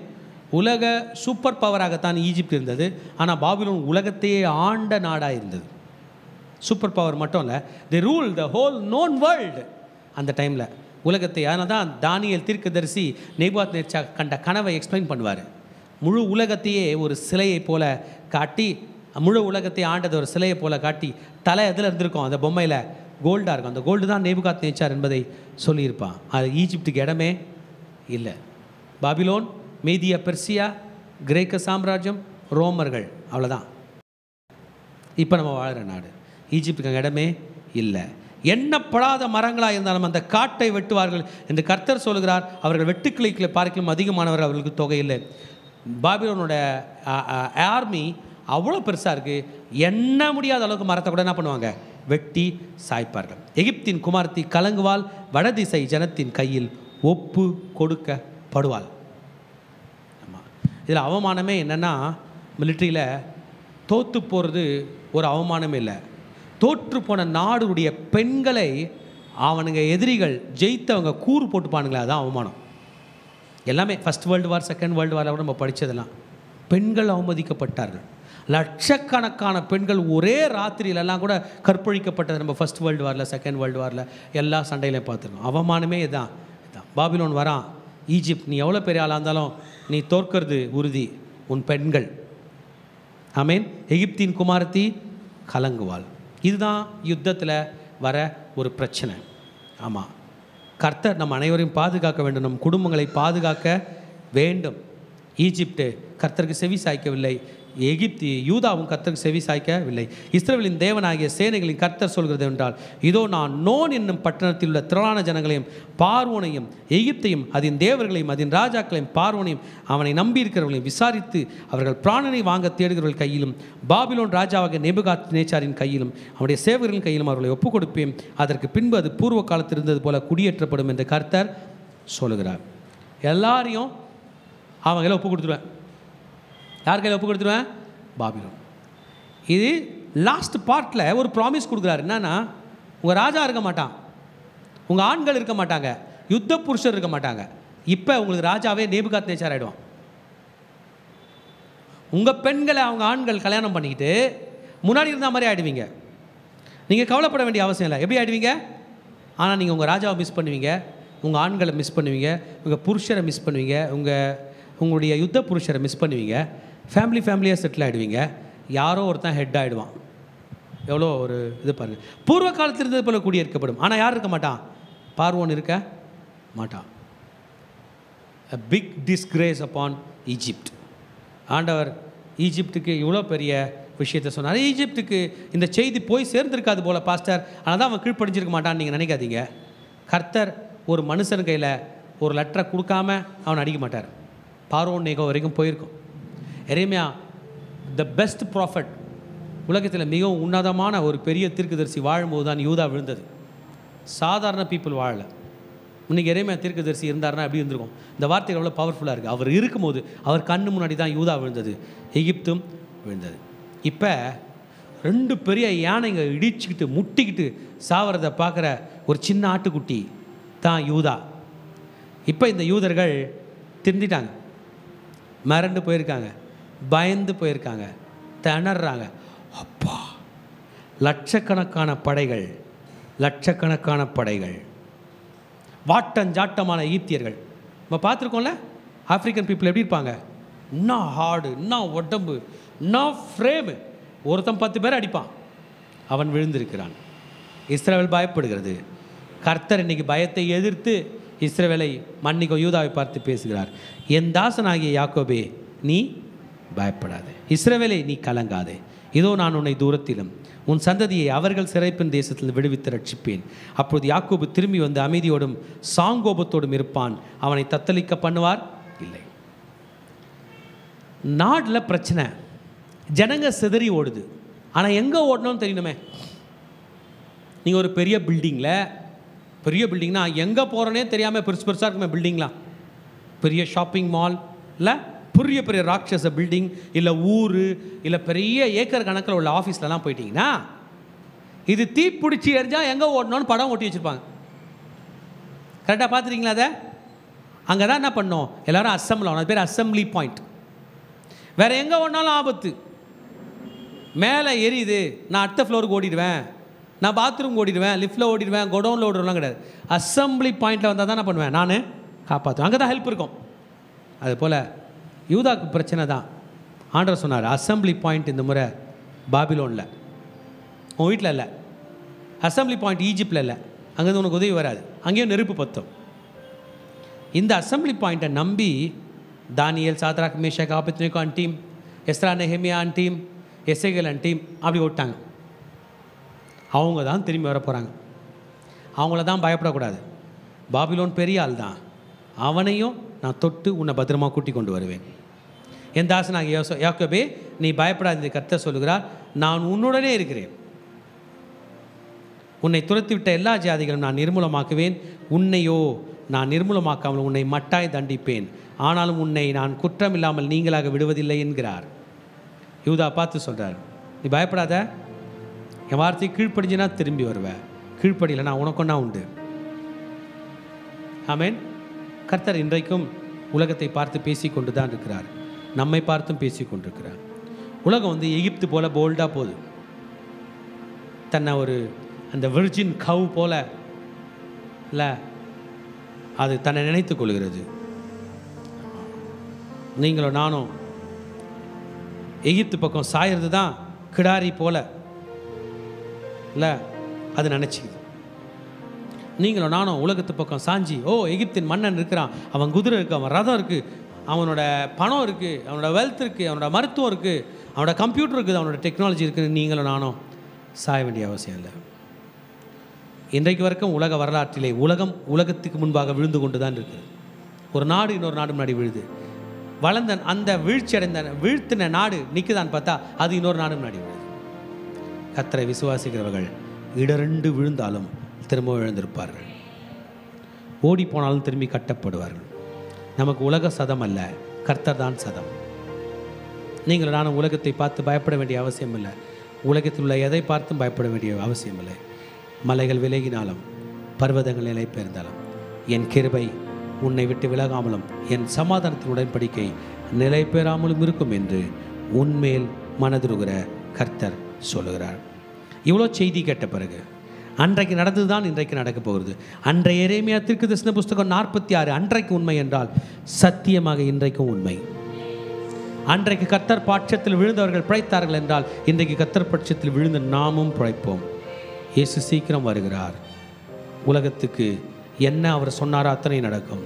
உலக சூப்பர் பவராகத்தான் ஈஜிப்ட் இருந்தது. ஆனால் பாபிலோன் உலகத்தையே ஆண்ட நாடாக இருந்தது. சூப்பர் பவர் மட்டும் இல்லை, the rule the whole known world அந்த டைமில் உலகத்தை. அதனால் தான் தானியேல் தீர்க்கதரிசி நேபுகாத்நேச்சார் கண்ட கனவை எக்ஸ்பிளைன் பண்ணுவார். முழு உலகத்தையே ஒரு சிலையை போல காட்டி, முழு உலகத்தை ஆண்டது ஒரு சிலையை போல காட்டி, தலை எதில் இருந்திருக்கும் அந்த பொம்மையில் கோல்டாக இருக்கும். அந்த கோல்டு தான் நேபுகாத்நேச்சார் என்பதை சொல்லியிருப்பான். அது ஈஜிப்டுக்கு இடமே இல்லை. பாபிலோன், மேதியா, பெர்சியா, கிரேக்க சாம்ராஜ்யம், ரோமர்கள், அவ்வளோதான் இப்போ நம்ம வாழ்கிற நாடு. ஈஜிப்டுக்கு அங்கே இடமே இல்லை. எண்ணப்படாத மரங்களாக இருந்தாலும் அந்த காட்டை வெட்டுவார்கள் என்று கர்த்தர் சொல்கிறார். அவர்கள் வெட்டுக்கிளைகளை பார்க்கலும் அதிகமானவர்கள் அவர்களுக்கு தொகை இல்லை. பாபிலோனோட ஆர்மி அவ்வளோ பெருசாக இருக்குது. எண்ண முடியாத அளவுக்கு மரத்தை கூட என்ன பண்ணுவாங்க? வெட்டி சாய்ப்பார்கள். எகிப்தின் குமாரத்தி கலங்குவாள், வடதிசை ஜனத்தின் கையில் ஒப்பு கொடுக்கப்படுவாள். ஆமாம். இதில் அவமானமே என்னென்னா, மிலிட்ரியில் தோற்று போகிறது ஒரு அவமானமே இல்லை. தோற்று போன நாடுடைய பெண்களை அவனுங்க எதிரிகள் ஜெயித்தவங்க கூறு போட்டுப்பானுங்களே, அதுதான் அவமானம். எல்லாமே first world war, second world வாரில் கூட நம்ம படித்ததெல்லாம் பெண்கள் அவமதிக்கப்பட்டார்கள். லட்சக்கணக்கான பெண்கள் ஒரே ராத்திரியிலெல்லாம் கூட கற்பழிக்கப்பட்டது நம்ம ஃபஸ்ட் வேர்ல்டு வாரில், செகண்ட் வேர்ல்டு வாரில் எல்லா சண்டையிலையும் பார்த்துருக்கோம். அவமானமே இதுதான். பாபிலோன் வரான். ஈஜிப்ட், நீ எவ்வளோ பெரிய ஆளாக இருந்தாலும் நீ தோற்கிறது உறுதி. உன் பெண்கள். ஆமேன். எகிப்தின் குமாரத்தி கலங்குவாள். இதுதான் யுத்தத்தில் வர ஒரு பிரச்சனை. ஆமாம். கர்த்தர் நம் அனைவரையும் பாதுகாக்க வேண்டும், நம் குடும்பங்களை பாதுகாக்க வேண்டும். ஈஜிப்டு கர்த்தருக்கு செவி சாய்க்கவில்லை. எகிப்து யூதாவும் கர்த்தருக்கு செவி சாய்க்கவில்லை. இஸ்ரவேலின் தேவனாகிய சேனைகளின் கர்த்தர் சொல்கிறது என்றால், இதோ நான் நோன் என்னும் பட்டணத்தில் உள்ள திரளான ஜனங்களையும் பார்வோனையும் எகிப்தையும் அதன் தேவர்களையும் அதன் ராஜாக்களையும் பார்வோனையும் அவனை நம்பியிருக்கிறவர்களையும் விசாரித்து அவர்கள் பிராணனை வாங்க தேடுகிறவர்கள் கையிலும் பாபிலோன் ராஜாவாகிய நேபுகாத்நேச்சாரின் கையிலும் அவனுடைய சேவகர்களின் கையிலும் அவர்களை ஒப்புக் கொடுப்பேன். அதற்கு பின்பு அது பூர்வ காலத்தில் இருந்தது போல குடியேற்றப்படும் என்று கர்த்தர் சொல்லுகிறார். எல்லாரையும் அவன் கையில் ஒப்பு கொடுத்துருவேன். யார் கையில் ஒப்பு கொடுத்துருவேன்? பாபிலோன். இது லாஸ்ட் பார்ட்டில் ஒரு ப்ராமிஸ் கொடுக்குறாரு. என்னன்னா, உங்கள் ராஜா இருக்க மாட்டான், உங்கள் ஆண்கள் இருக்க மாட்டாங்க, யுத்த புருஷர் இருக்க மாட்டாங்க. இப்போ உங்களுக்கு ராஜாவே நேபுகாத்நேச்சார் ஆகிடுவான். உங்கள் பெண்களை அவங்க ஆண்கள் கல்யாணம் பண்ணிக்கிட்டு முன்னாடி இருந்த மாதிரி ஆகிடுவீங்க. நீங்கள் கவலைப்பட வேண்டிய அவசியம் இல்லை. எப்படி ஆகிடுவீங்க? ஆனால் நீங்கள் உங்கள் ராஜாவை மிஸ் பண்ணுவீங்க, உங்கள் ஆண்களை மிஸ் பண்ணுவீங்க, உங்கள் புருஷரை மிஸ் பண்ணுவீங்க, உங்களுடைய யுத்த புருஷரை மிஸ் பண்ணுவீங்க. ஃபேமிலியாக செட்டில் ஆகிடுவீங்க. யாரோ ஒருத்தன் ஹெட் ஆகிடுவான். எவ்வளோ ஒரு இது பாருங்கள். பூர்வ காலத்தில் இருந்தது போல குடியேற்கப்படும். ஆனால் யார் இருக்க மாட்டான்? பார்வோன் இருக்க மாட்டான். a big disgrace upon Egypt. ஆண்டவர் ஈஜிப்டுக்கு இவ்வளோ பெரிய விஷயத்தை சொன்னார். ஈஜிப்டுக்கு இந்த செய்தி போய் சேர்ந்திருக்காது போல் பாஸ்டர், ஆனால் தான் அவன் கீழ்ப்படிஞ்சிருக்க மாட்டான்னு நீங்கள் நினைக்காதீங்க. கர்த்தர் ஒரு மனுஷன் கையில் ஒரு லெட்டரை கொடுக்காம அவன் அடிக்க மாட்டார். பார்வோன் நேகோ வரைக்கும் போயிருக்கும். எரேமியா த பெஸ்ட் ப்ராஃபட், உலகத்தில் மிகவும் உன்னதமான ஒரு பெரிய தீர்க்கதரிசி வாழும்போது தான் யூதா விழுந்தது. சாதாரண பீப்புள் வாழலை. இன்றைக்கி எரேமியா தீர்க்கதரிசி இருந்தார்னா எப்படி இருந்திருக்கும்? இந்த வார்த்தைகள் எவ்வளோ பவர்ஃபுல்லாக இருக்குது. அவர் இருக்கும்போது அவர் கண்ணு முன்னாடி தான் யூதா விழுந்தது, எகிப்தும் விழுந்தது. இப்போ 2 பெரிய யானைங்க இடிச்சுக்கிட்டு முட்டிக்கிட்டு சாவறதை பார்க்குற ஒரு சின்ன ஆட்டுக்குட்டி தான் யூதா. இப்போ இந்த யூதர்கள் திருந்திட்டாங்க, மறண்டு போயிருக்காங்க. பயந்து போயிருக்காங்க, திணறாங்க. அப்பா, லட்சக்கணக்கான படைகள், லட்சக்கணக்கான படைகள், வாட்டஞ்சாட்டமான ஈத்தியர்கள். நம்ம பார்த்துருக்கோம்ல, ஆப்பிரிக்கன் பீப்புள் எப்படி இருப்பாங்க, இன்னும் ஹார்டு, இன்னும் உடம்பு, இன்னும் ஃப்ரேமு. ஒருத்தன் 10 பேர் அடிப்பான், அவன் விழுந்திருக்கிறான். இஸ்ரவேல் பயப்படுகிறது. கர்த்தர் இன்னைக்கு பயத்தை எதிர்த்து இஸ்ரவேலை மன்னிக்கும் யூதாவை பார்த்து பேசுகிறார். என் தாசனாகிய யாக்கோபே, நீ பயப்படாதே, இஸ்ரவேலை நீ கலங்காதே. இதோ நான் உன்னை தூரத்திலும் உன் சந்ததியை அவர்கள் சிறைப்பின் தேசத்தில் விடுவித்து ரட்சிப்பேன். அப்பொழுது யாக்கோபு திரும்பி வந்து அமைதியோடும் சாங்கோபத்தோடும் இருப்பான், அவனை தத்தளிக்க பண்ணுவார் இல்லை. நாட்டில் பிரச்சனை, ஜனங்க சிதறி ஓடுது. ஆனால் எங்கே ஓடணும்னு தெரியணுமே. நீங்கள் ஒரு பெரிய பில்டிங்னா எங்கே போகிறோன்னே தெரியாமல் பெருசு பெருசாக இருக்குமே பில்டிங்லாம். பெரிய ஷாப்பிங் மால், இல்லை பெரிய பெரிய ராட்சச பில்டிங், இல்லை ஊர், இல்லை பெரிய ஏக்கர் கணக்கில் உள்ள ஆஃபீஸ்லலாம் போயிட்டீங்கன்னா, இது தீப்பிடிச்சி எரிஞ்சால் எங்கே ஓடணும்னு படம் ஓட்டி வச்சுருப்பாங்க. கரெக்டாக பார்த்துருக்கீங்களா? அதை அங்கே தான் என்ன பண்ணோம், எல்லோரும் அசம்பிள் ஆகணும். அது பேர் அசம்பிளி பாயிண்ட். வேறு எங்கே ஓடினாலும் ஆபத்து. மேலே எரியுது, நான் அடுத்த ஃப்ளோருக்கு ஓடிடுவேன், நான் பாத்ரூம் ஓடிடுவேன், லிஃப்ட்டில் ஓடிடுவேன், கோடவுனில் ஓடுறதுலாம் கிடையாது. அசம்பிளி பாயிண்டில் வந்தால் தான் என்ன பண்ணுவேன், நான் காப்பாற்றுவேன். அங்கே தான் ஹெல்ப் இருக்கும். அதுபோல் யூதாக்கு பிரச்சனை தான். ஆண்டவர் சொன்னார், அசம்பிளி பாயிண்ட் இந்த முறை பாபிலோனில், உன் வீட்டில் இல்லை. அசம்பிளி பாயிண்ட் ஈஜிப்டில் இல்லை, அங்கேருந்து உனக்கு உதவி வராது, அங்கேயும் நெருப்பு பற்றும். இந்த அசம்பிளி பாயிண்ட்டை நம்பி Daniel, Shadrach, Meshach, Abednego and team, Ezra, Nehemiah and team, Ezekiel and team அப்படி ஓட்டாங்க. அவங்க தான் திரும்பி வர போகிறாங்க. அவங்கள தான் பயப்படக்கூடாது. பாபிலோன் பெரிய ஆள் தான், அவனையும் நான் தொட்டு உன்னை பத்திரமா கூட்டி கொண்டு வருவேன். என் தாசனாகிய யாக்கோபே, நீ பயப்படாத, கர்த்தர் சொல்லுகிறார், நான் உன்னுடனே இருக்கிறேன். உன்னை துரத்திவிட்ட எல்லா ஜாதிகளும் நான் நிர்மூலமாக்குவேன், உன்னையோ நான் நிர்மூலமாக்காமல் உன்னை மட்டாய் தண்டிப்பேன், ஆனாலும் உன்னை நான் குற்றமில்லாமல் நீங்களாக விடுவதில்லை என்கிறார். யூதா பார்த்து சொல்கிறார், நீ பயப்படாத, என் வார்த்தையை கீழ்ப்படிஞ்சினா திரும்பி வருவேன், கீழ்ப்படியில் நான் உனக்கொன்னா உண்டு. ஆமேன். கர்த்தர் இன்றைக்கும் உலகத்தை பார்த்து பேசி கொண்டு தான் இருக்கிறார், நம்மை பார்த்தும் பேசி கொண்டிருக்கிறார். உலகம் எகிப்து போல போல்டாக போகுது. தன்னை ஒரு அந்த விர்ஜின் கவ் போல இல்லை, அது தன்னை நினைத்து கொள்கிறது. நீங்களும் நானும் எகிப்து பக்கம் சாயிறது தான் கிடாரி போல இல்லை, அது நினச்சிக்குது. நீங்களும் நானும் உலகத்து பக்கம் சாஞ்சி, ஓ எகிப்தின் மன்னன் இருக்கிறான், அவன் குதிரை இருக்குது, அவன் ரதம் இருக்குது, அவனோட பணம் இருக்குது, அவனோட வெல்த் இருக்குது, அவனோட மருத்துவம் இருக்குது, அவனோட கம்ப்யூட்டர் இருக்குது, அவனோட டெக்னாலஜி இருக்குதுன்னு நீங்களும் நானும் சாய வேண்டிய அவசியம் இல்லை. இன்றைக்கு வரைக்கும் உலக வரலாற்றிலே உலகத்துக்கு முன்பாக விழுந்து கொண்டு தான் இருக்குது. ஒரு நாடு இன்னொரு நாடு முன்னாடி விழுது. வளர்ந்த அந்த வீழ்த்தின நாடு நிற்குதான்னு பார்த்தா அது இன்னொரு நாடு முன்னாடி விழுது. கர்த்தரை விசுவாசிக்கிறவர்கள் இடரெண்டு விழுந்தாலும் திரும்ப எழுந்திருப்பார்கள், ஓடி போனாலும் திரும்பி கட்டப்படுவார்கள். நமக்கு உலக சதம் அல்ல, கர்த்தர் தான் சதம். நீங்கள் நானும் உலகத்தை பார்த்து பயப்பட வேண்டிய அவசியம் இல்லை, உலகத்தில் உள்ள எதை பார்த்தும் பயப்பட வேண்டிய அவசியம் இல்லை. மலைகள் விலகினாலும் பர்வதங்கள் நிலை பெயர்ந்தாலும் என் கிருபை உன்னை விட்டு விலகாமலும் என் சமாதானத்தின் உடன்படிக்கை நிலை பெறாமலும் இருக்கும் என்று உன்மேல் மனதுருகிற கர்த்தர் சொல்லுகிறார். இவ்வளோ செய்தி கேட்ட பிறகு அன்றைக்கு நடந்தது தான் இன்றைக்கு நடக்கப் போகிறது. அன்றைய எரேமியா தீர்க்கதரிசன புஸ்தகம் 46 அன்றைக்கு உண்மை என்றால் சத்தியமாக இன்றைக்கும் உண்மை. அன்றைக்கு கர்த்தர் பட்சத்தில் விழுந்தவர்கள் பிழைத்தார்கள் என்றால் இன்றைக்கு கர்த்தர் பட்சத்தில் விழுந்த நாமும் பிழைப்போம். இயேசு சீக்கிரம் வருகிறார். உலகத்துக்கு என்ன அவர் சொன்னாரோ அத்தனை நடக்கும்.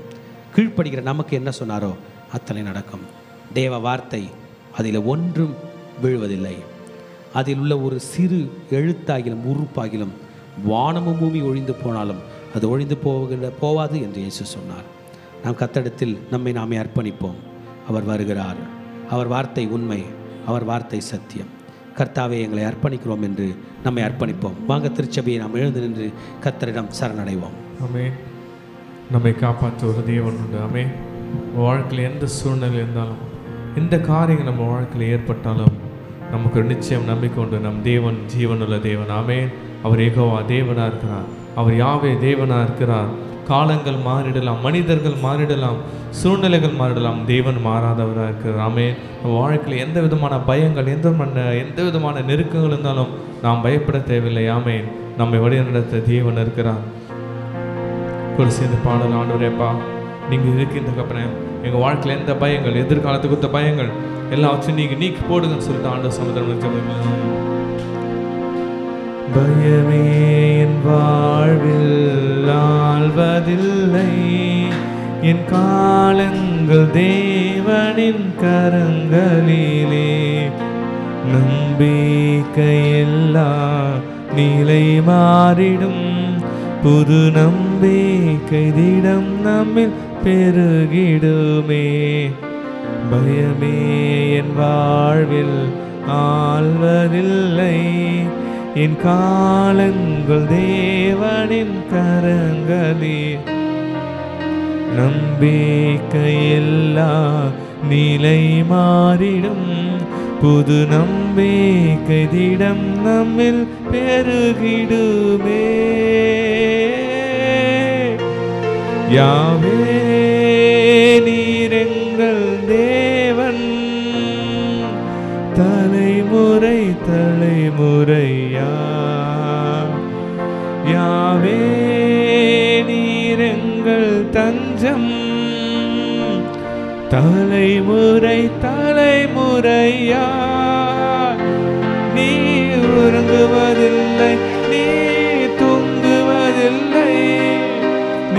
கீழ்ப்படுகிற நமக்கு என்ன சொன்னாரோ அத்தனை நடக்கும். தேவ வார்த்தை அதில் ஒன்றும் விழுவதில்லை. அதில் உள்ள ஒரு சிறு எழுத்தாகிலும் உறுப்பாகிலும் வானமும் பூமி ஒழிந்து போனாலும் அது ஒழிந்து போவாது என்று இயேசு சொன்னார். நாம் கர்த்தரிடத்தில் நம்மை நாமே அர்ப்பணிப்போம். அவர் வருகிறார். அவர் வார்த்தை உண்மை, அவர் வார்த்தை சத்தியம். கர்த்தாவே எங்களை அர்ப்பணிக்கிறோம் என்று நம்மை அர்ப்பணிப்போம். வாங்க திருச்சபையை நாம் எழுந்து நின்று கர்த்தரிடம் சரணடைவோம். ஆமே. நம்மை காப்பாற்ற ஒரு தேவன் உண்டு. ஆமே. வாழ்க்கையில் எந்த சூழ்நிலை இருந்தாலும் எந்த காரியங்கள் நம்ம வாழ்க்கையில் ஏற்பட்டாலும் நமக்கு நிச்சயம் நம்பிக்கை உண்டு. நம் தேவன் ஜீவனுள்ள தேவன். ஆமே. அவர் யெகோவா தேவனாக இருக்கிறார். அவர் யாவே தேவனாக இருக்கிறார். காலங்கள் மாறிடலாம், மனிதர்கள் மாறிடலாம், சூழ்நிலைகள் மாறிடலாம், தேவன் மாறாதவராக இருக்கிறார். ஆமென். வாழ்க்கையில் எந்த விதமான பயங்கள், எந்த விதமான நெருக்கங்கள் இருந்தாலும் நாம் பயப்பட தேவையில்லை. ஆமென். நம்மை வழிநடத்த தேவன் இருக்கிறார். கூட சேர்ந்து பாடல். ஆண்டவரேப்பா, நீங்கள் இருக்கின்ற அப்புறம் எங்கள் வாழ்க்கையில் எந்த பயங்கள், எதிர்காலத்துக்கு கொடுத்த பயங்கள் எல்லாவற்றையும் நீங்கள் நீக்கி போடுங்கன்னு சொல்லிட்டு ஆண்டவர் சமுதிரம். பயமே என் வாழ்வில் ஆள்வதில்லை, என் காலங்கள் தேவனின் கரங்களிலே. நம்பிக்கையெல்லாம் நிலை மாறிடும், புது நம்பிக்கை திடம் நம்மில் பெருகிடுமே. பயமே என் வாழ்வில் ஆள்வதில்லை, என் காலங்கள் தேவனின் கரங்களில். நம்பிக்கையெல்லாம் நிலை மாறிடும், புது நம்பிக்கை திடம் நம்மில் பெருகிடுமே. யாவே நீர் எங்கள் தேவன், தலைமுறை தலைமுறையா. யாவே நீர் எங்கள் தஞ்சம், தலைமுறை தலைமுறையா. நீ உறங்குவதில்லை, நீ தூங்குவதில்லை,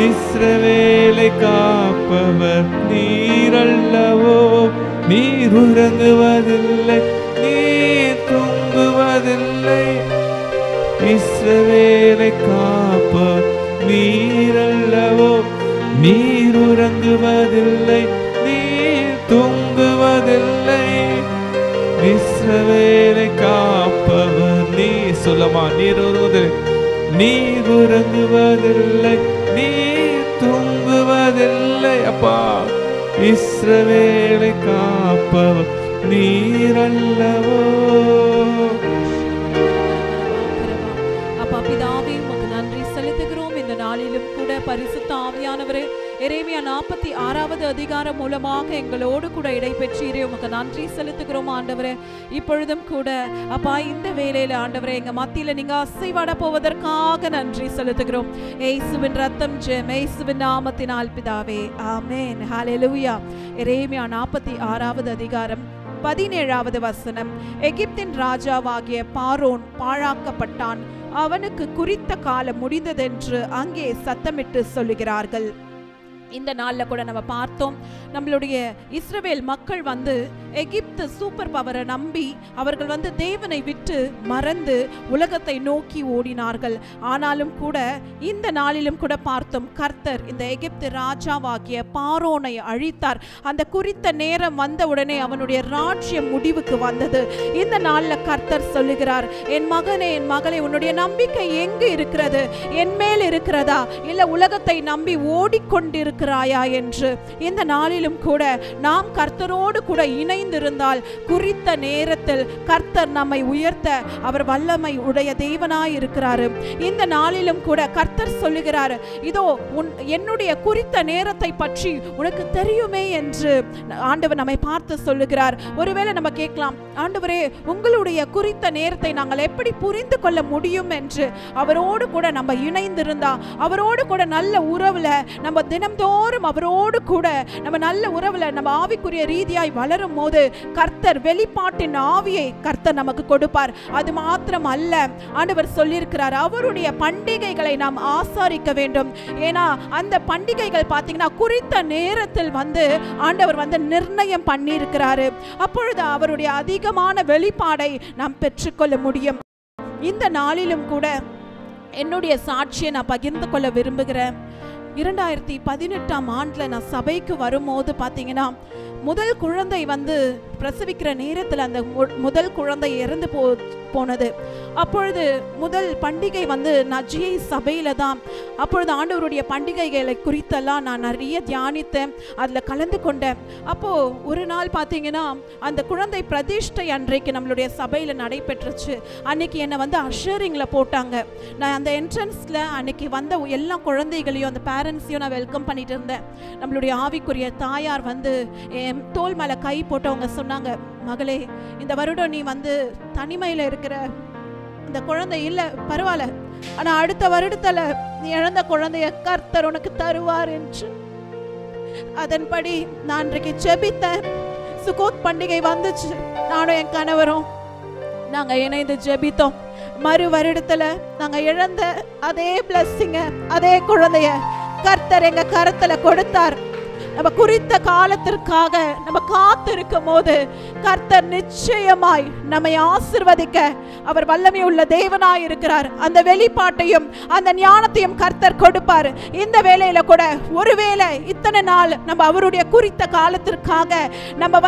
இஸ்ரவேலை காப்பவர் நீரல்லவோ. நீர் உறங்குவதில்லை, நீர் தூங்குவதில்லை, இஸ்ரவேலை காப்பவர் நீரல்லவோ. நீர் உறங்குவதில்லை, நீர் தூங்குவதில்லை, இஸ்ரவேலை காப்பவர் நீ. சொல்லமா, நீர் நீர் உறங்குவதில்லை, நீர் தூங்குவதில்லை, அப்பா இஸ்ரவேலை காப்பவர் நீரல்லவோ. அப்பா பிதாவே, உமக்கு நன்றி செலுத்துகிறோம். இந்த நாளிலும் கூட பரிசுத்த ஆவியானவரே, எரேமியா 46வது அதிகாரம் மூலமாக எங்களோடு கூட இடைபெற்றீரே, உமக்கு நன்றி செலுத்துகிறோம் ஆண்டவரே. இப்பொழுதும் கூட அப்பா இந்த வேளையில ஆண்டவரே எங்க மத்தியில நீங்க அசைவாட போவதற்காக நன்றி செலுத்துகிறோம். இயேசுவின் ரத்தம் ஜெயம், இயேசுவின் நாமத்தினால் பிதாவே, ஆமென். ஹல்லேலூயா. எரேமியா 46வது அதிகாரம் 17வது வசனம். எகிப்தின் ராஜாவாகிய பார்வோன் பாழாக்கப்பட்டான், அவனுக்கு குறித்த காலம் முடிந்ததென்று அங்கே சத்தமிட்டு சொல்லுகிறார்கள். இந்த நாளில் கூட நம்ம பார்த்தோம், நம்மளுடைய இஸ்ரவேல் மக்கள் வந்து எகிப்து சூப்பர் பவரை நம்பி அவர்கள் வந்து தேவனை விட்டு மறந்து உலகத்தை நோக்கி ஓடினார்கள். ஆனாலும் கூட இந்த நாளிலும் கூட பார்த்தோம், கர்த்தர் இந்த எகிப்து ராஜாவாகிய பார்வோனை அழித்தார். அந்த குறித்த நேரம் வந்த உடனே அவனுடைய ராஜ்யம் முடிவுக்கு வந்தது. இந்த நாளில் கர்த்தர் சொல்லுகிறார், என் மகனே, என் மகளே, உன்னுடைய நம்பிக்கை எங்கு இருக்கிறது? என் மேல் இருக்கிறதா, இல்ல உலகத்தை நம்பி ஓடிக்கொண்டிருக்கிறாயா என்று. இந்த நாளிலும் கூட நாம் கர்த்தரோடு கூட இணைந்திருந்தால் குறித்த நேரத்தில் கர்த்தர் நம்மை உயர்த்த அவர் வல்லமை உடைய தேவனாய் இருக்கிறாரு. இந்த நாளிலும் கூட கர்த்தர் சொல்லுகிறார், இதோ என்னுடைய குறித்த நேரத்தை பற்றி உனக்கு தெரியுமே என்று ஆண்டவர் நம்மை பார்த்து சொல்லுகிறார். ஒருவேளை நம்ம கேட்கலாம், ஆண்டவரே உங்களுடைய குறித்த நேரத்தை நாங்கள் எப்படி புரிந்து கொள்ள முடியும் என்று. அவரோடு கூட நம்ம இணைந்திருந்தா, அவரோடு கூட நல்ல உறவுல நம்ம தினம்தோறும் அவரோடு கூட நம்ம நல்ல உறவுல நம்ம ஆவிக்குரிய ரீதியாய் வளரும் போது கர்த்தர் வெளிப்பாட்டின் ஆவியை கர்த்தர் நமக்கு கொடுப்பார். அது மாத்திரம் அல்ல, ஆண்டவர் சொல்லியிருக்கிறார், அவருடைய பண்டிகைகளை நாம் ஆசாரிக்க வேண்டும். ஏன்னா அந்த பண்டிகைகள் பார்த்தீங்கன்னா குறித்த நேரத்தில் வந்து ஆண்டவர் வந்து நிர்ணயம் பண்ணியிருக்கிறாரு. அப்பொழுது அவருடைய அதிகமான வெளிப்பாடை நாம் பெற்றுக்கொள்ள முடியும். இந்த நாளிலும் கூட என்னுடைய சாட்சியை நான் பகிர்ந்து கொள்ள விரும்புகிறேன். 2018ஆம் ஆண்டில் நான் சபைக்கு வரும்போது பார்த்தீங்கன்னா, முதல் குழந்தை வந்து பிரசவிக்கிற நேரத்தில் அந்த முதல் குழந்தை இறந்து போனது. அப்பொழுது முதல் பண்டிகை வந்து நஜ்யை சபையில தான். அப்பொழுது ஆண்டவருடைய பண்டிகைகளை குறித்தெல்லாம் நான் நிறைய தியானித்தேன், அதில் கலந்து கொண்டேன். அப்போது ஒரு நாள் பார்த்தீங்கன்னா அந்த குழந்தை பிரதிஷ்டை அன்றைக்கு நம்மளுடைய சபையில் நடைபெற்றுச்சு. அன்னைக்கு என்னை வந்து அஷரிங்கில் போட்டாங்க. நான் அந்த என்ட்ரன்ஸில் அன்னைக்கு வந்த எல்லா குழந்தைகளையும் அந்த பேரண்ட்ஸையும் நான் வெல்கம் பண்ணிட்டு இருந்தேன். நம்மளுடைய ஆவிக்குரிய தாயார் வந்து என் தோல் மேலே கை போட்டவங்க சொன்னாங்க, மகளே, இந்த வருடம் நீ வந்து தனிமையில் இருக்கிற இந்த குழந்தை இல்லை, பரவாயில்ல, ஆனால் அடுத்த வருடத்தில் நீ இழந்த குழந்தைய கர்த்தர் உனக்கு தருவார் என்று. அதன்படி நான் இன்றைக்கு ஜெபித்தேன். சுகோத் பண்டிகை வந்துச்சு. நானும் என் கணவரும் நாங்கள் இணைந்து ஜெபித்தோம். மறு வருடத்தில் நாங்கள் இழந்த அதே பிளஸ்ஸிங்க, அதே குழந்தைய கர்த்தர் எங்கள் கரத்தில் கொடுத்தார். நம்ம குறித்த காலத்திற்காக நம்ம காத்திருக்கும் போது கர்த்தர் நிச்சயமாய் நம்மை ஆசீர்வதிக்க அவர் வல்லமை உள்ள தேவனாய் இருக்கிறார். அந்த வெளிப்பாட்டையும் அந்த ஞானத்தையும் கர்த்தர் கொடுப்பார். இந்த வேளையில கூட ஒருவேளை இத்தனை நாள் நம்ம அவருடைய குறித்த காலத்திற்காக நம்ம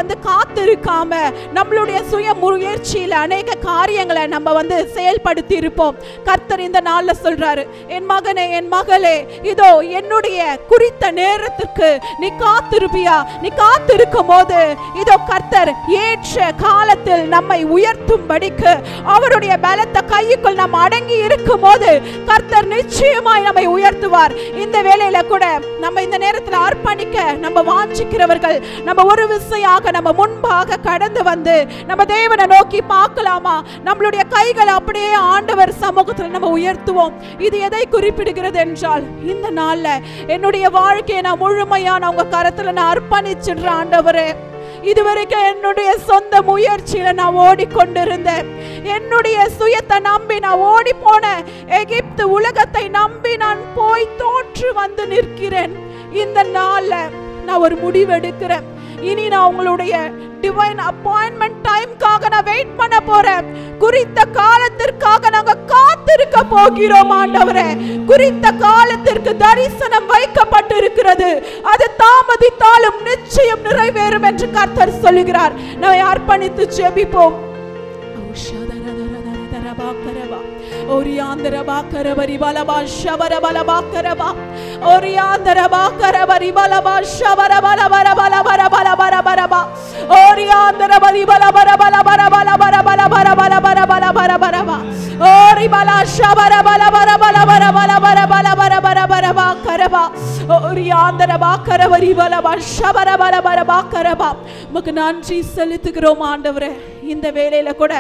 வந்து காத்திருக்காம நம்மளுடைய சுய முயற்சியில அநேக காரியங்களை நம்ம வந்து செயல்படுத்தி இருப்போம். கர்த்தர் இந்த நாள்ல சொல்றாரு, என் மகனே, என் மகளே, இதோ என்னுடைய குறித்த நேரத்திற்கு நீ காத்திருப்பியா? நீ காத்திருக்கும் போது இதோ கர்த்தர் ஏற்ற காலத்தில் நம்மை உயர்த்தும்படிக்கு அவருடைய பலத்த கைக்குள் நாம் அடங்கி இருக்கும் போது கர்த்தர் நிச்சயமாய் நம்மை உயர்த்துவார். இந்த வேளையில கூட நம்ம இந்த நேரத்தில் அர்ப்பணிக்க நம்ம வாஞ்சிக்கிறவர்கள் நம்ம ஒரு விசையாக நம்ம முன்பாக கடந்து வந்து நம்ம தேவனை நோக்கி பார்க்கலாமா? நம்மளுடைய கைகள் அப்படியே ஆண்டவர் சமூகத்தில் நம்ம உயர்த்துவோம். இது எதை குறிப்பிடுகிறது என்றால், இந்த நாள்ல என்னுடைய வாழ்க்கையை நான் முழுமையான உங்க கரத்துல நான் அர்ப்பணிச்சிடுறேன் ஆண்டவரே. இதுவரைக்கும் என்னுடைய சொந்த முயற்சியில நான் ஓடிக்கொண்டிருந்தேன். என்னுடைய சுயத்தை நம்பி நான் ஓடி போனேன். எகிப்து உலகத்தை நம்பி நான் போய் தோற்று வந்து நிற்கிறேன். இந்த நாள்ல நான் ஒரு முடிவெடுக்கிறேன். இனி நான் உங்களுடைய டிவைன் அப்பாயின்மெண்ட் டைம்காக நான் வெயிட் பண்ண போறேன். குறித்த காலத்திற்காக நாங்க காத்திருக்க போகிறோம் ஆண்டவரே. குறித்த காலத்திற்கு தரிசனம் வைக்கப்பட்டு இருக்கிறது. அது தாமதித்தாலும் நிச்சயம் நிறைவேறும் என்று கர்த்தர் சொல்லுகிறார். நான் அர்ப்பணித்து ஜெபிப்போம். Oriandra bakara bari balaba shabara balaba karaba. Oriandra bakara bari balaba shabara balaba balaba balaba balaba. Oriandra bari balaba balaba balaba balaba balaba balaba. Ori bala shabara balaba balaba balaba balaba karaba. Oriandra bakara bari balaba shabara balaba karaba. உமக்கு நன்றி செலுத்துகிறோம் ஆண்டவரே. இந்த வேளையில கூட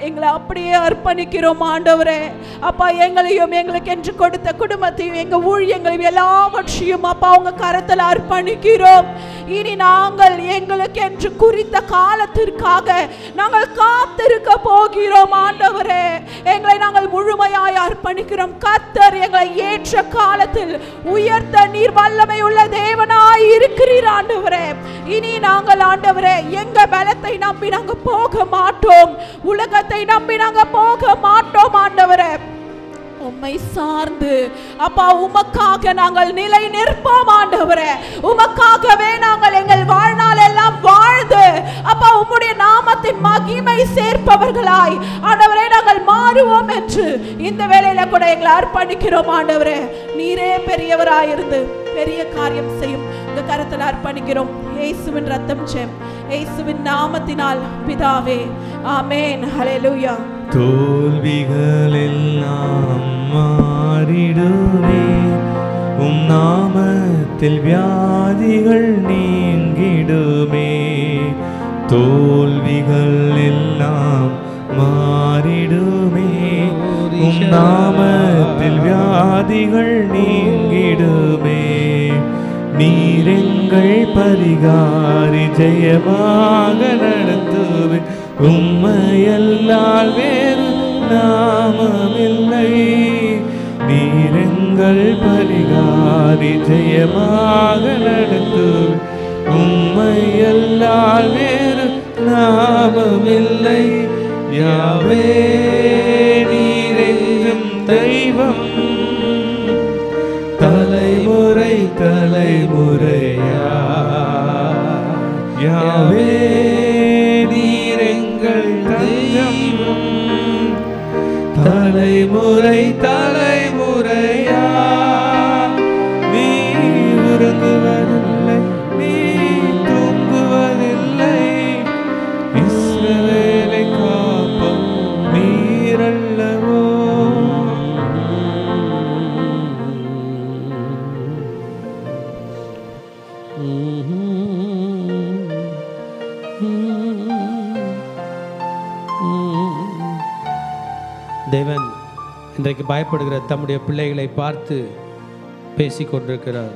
எங்களை அப்படியே அர்ப்பணிக்கிறோம் ஆண்டவரே. அப்பா, எங்களையும் எங்களுக்கு என்று கொடுத்த குடும்பத்தையும் எங்க ஊழியங்களையும் எல்லாவற்றையும் அப்பா உங்க கரத்தில் அர்ப்பணிக்கிறோம். இனி நாங்கள் எங்களுக்கு என்று குறித்த காலத்திற்காக நாங்கள் காத்திருக்க போகிறோம் ஆண்டவரே. எங்களை நாங்கள் முழுமையாய் அர்ப்பணிக்கிறோம். கர்த்தர் எங்களை ஏற்ற காலத்தில் உயர்த்த நீர் வல்லமை உள்ள தேவனாய் இருக்கிறீர் ஆண்டவரே. இனி நாங்கள் ஆண்டவரே எங்க பலத்தை நம்பி நாங்கள் போக மாட்டோம். உலகத்தை நம்பி நாங்கள் போக மாட்டோம் ஆண்டவரே. உம்மை சார்ந்து அப்பா உமக்காக நாங்கள் நிலை நிற்போம் ஆண்டவரே. உமக்காகவே நாங்கள் எங்கள் வாழ்நாள் எல்லாம் வாழ்ந்து அப்பா உம்முடைய நாமத்தின் மகிமை சேர்ப்பவர்களாய் ஆண்டவரே நாங்கள் மாறுவோம் என்று இந்த வேளையில கூட எங்களை அர்ப்பணிக்கிறோம் ஆண்டவரே. நீரே பெரியவராயிருந்து பெரிய காரியம் செய்யும் உங்க கரத்தில் அர்ப்பணிக்கிறோம். இயேசுவின் ரத்தம் ஜெயம், இயேசுவின் நாமத்தினால் பிதாவே, ஆமென். ஹல்லேலூயா. தோல்விகள் எல்லாம் மாறிடுமே, உம் நாமத்தில் வியாதிகள் நீங்கிடுமே. தோல்விகள் எல்லாம் மாறிடுமே, உம் நாமத்தில் வியாதிகள் நீங்கிடுமே. நீரெங்கள் பரிகாரி ஜெயமாக நடத்துவே, உம்மையல்லால் வேறு நாமமில்லை. நீரெங்கள் பரிகாரி ஜெயமாக நடத்துவே, உம்மையல்லால் வேறு நாமமில்லை. யாவே நீரெங்கும் தெய்வம், தலைமுறை தலைமுறையா. யாவே நீரெங்கள் தஞ்சம், தலைமுறை தலைமுறையா நீ உறங்குவதில்லை, நீ தூங்குவதில்லை. இஸ்ரவேலை காப்போம் நீரல்லவோ. தேவன் இன்றைக்கு பயப்படுகிற தம்முடைய பிள்ளைகளை பார்த்து பேசிக் கொண்டிருக்கிறார்.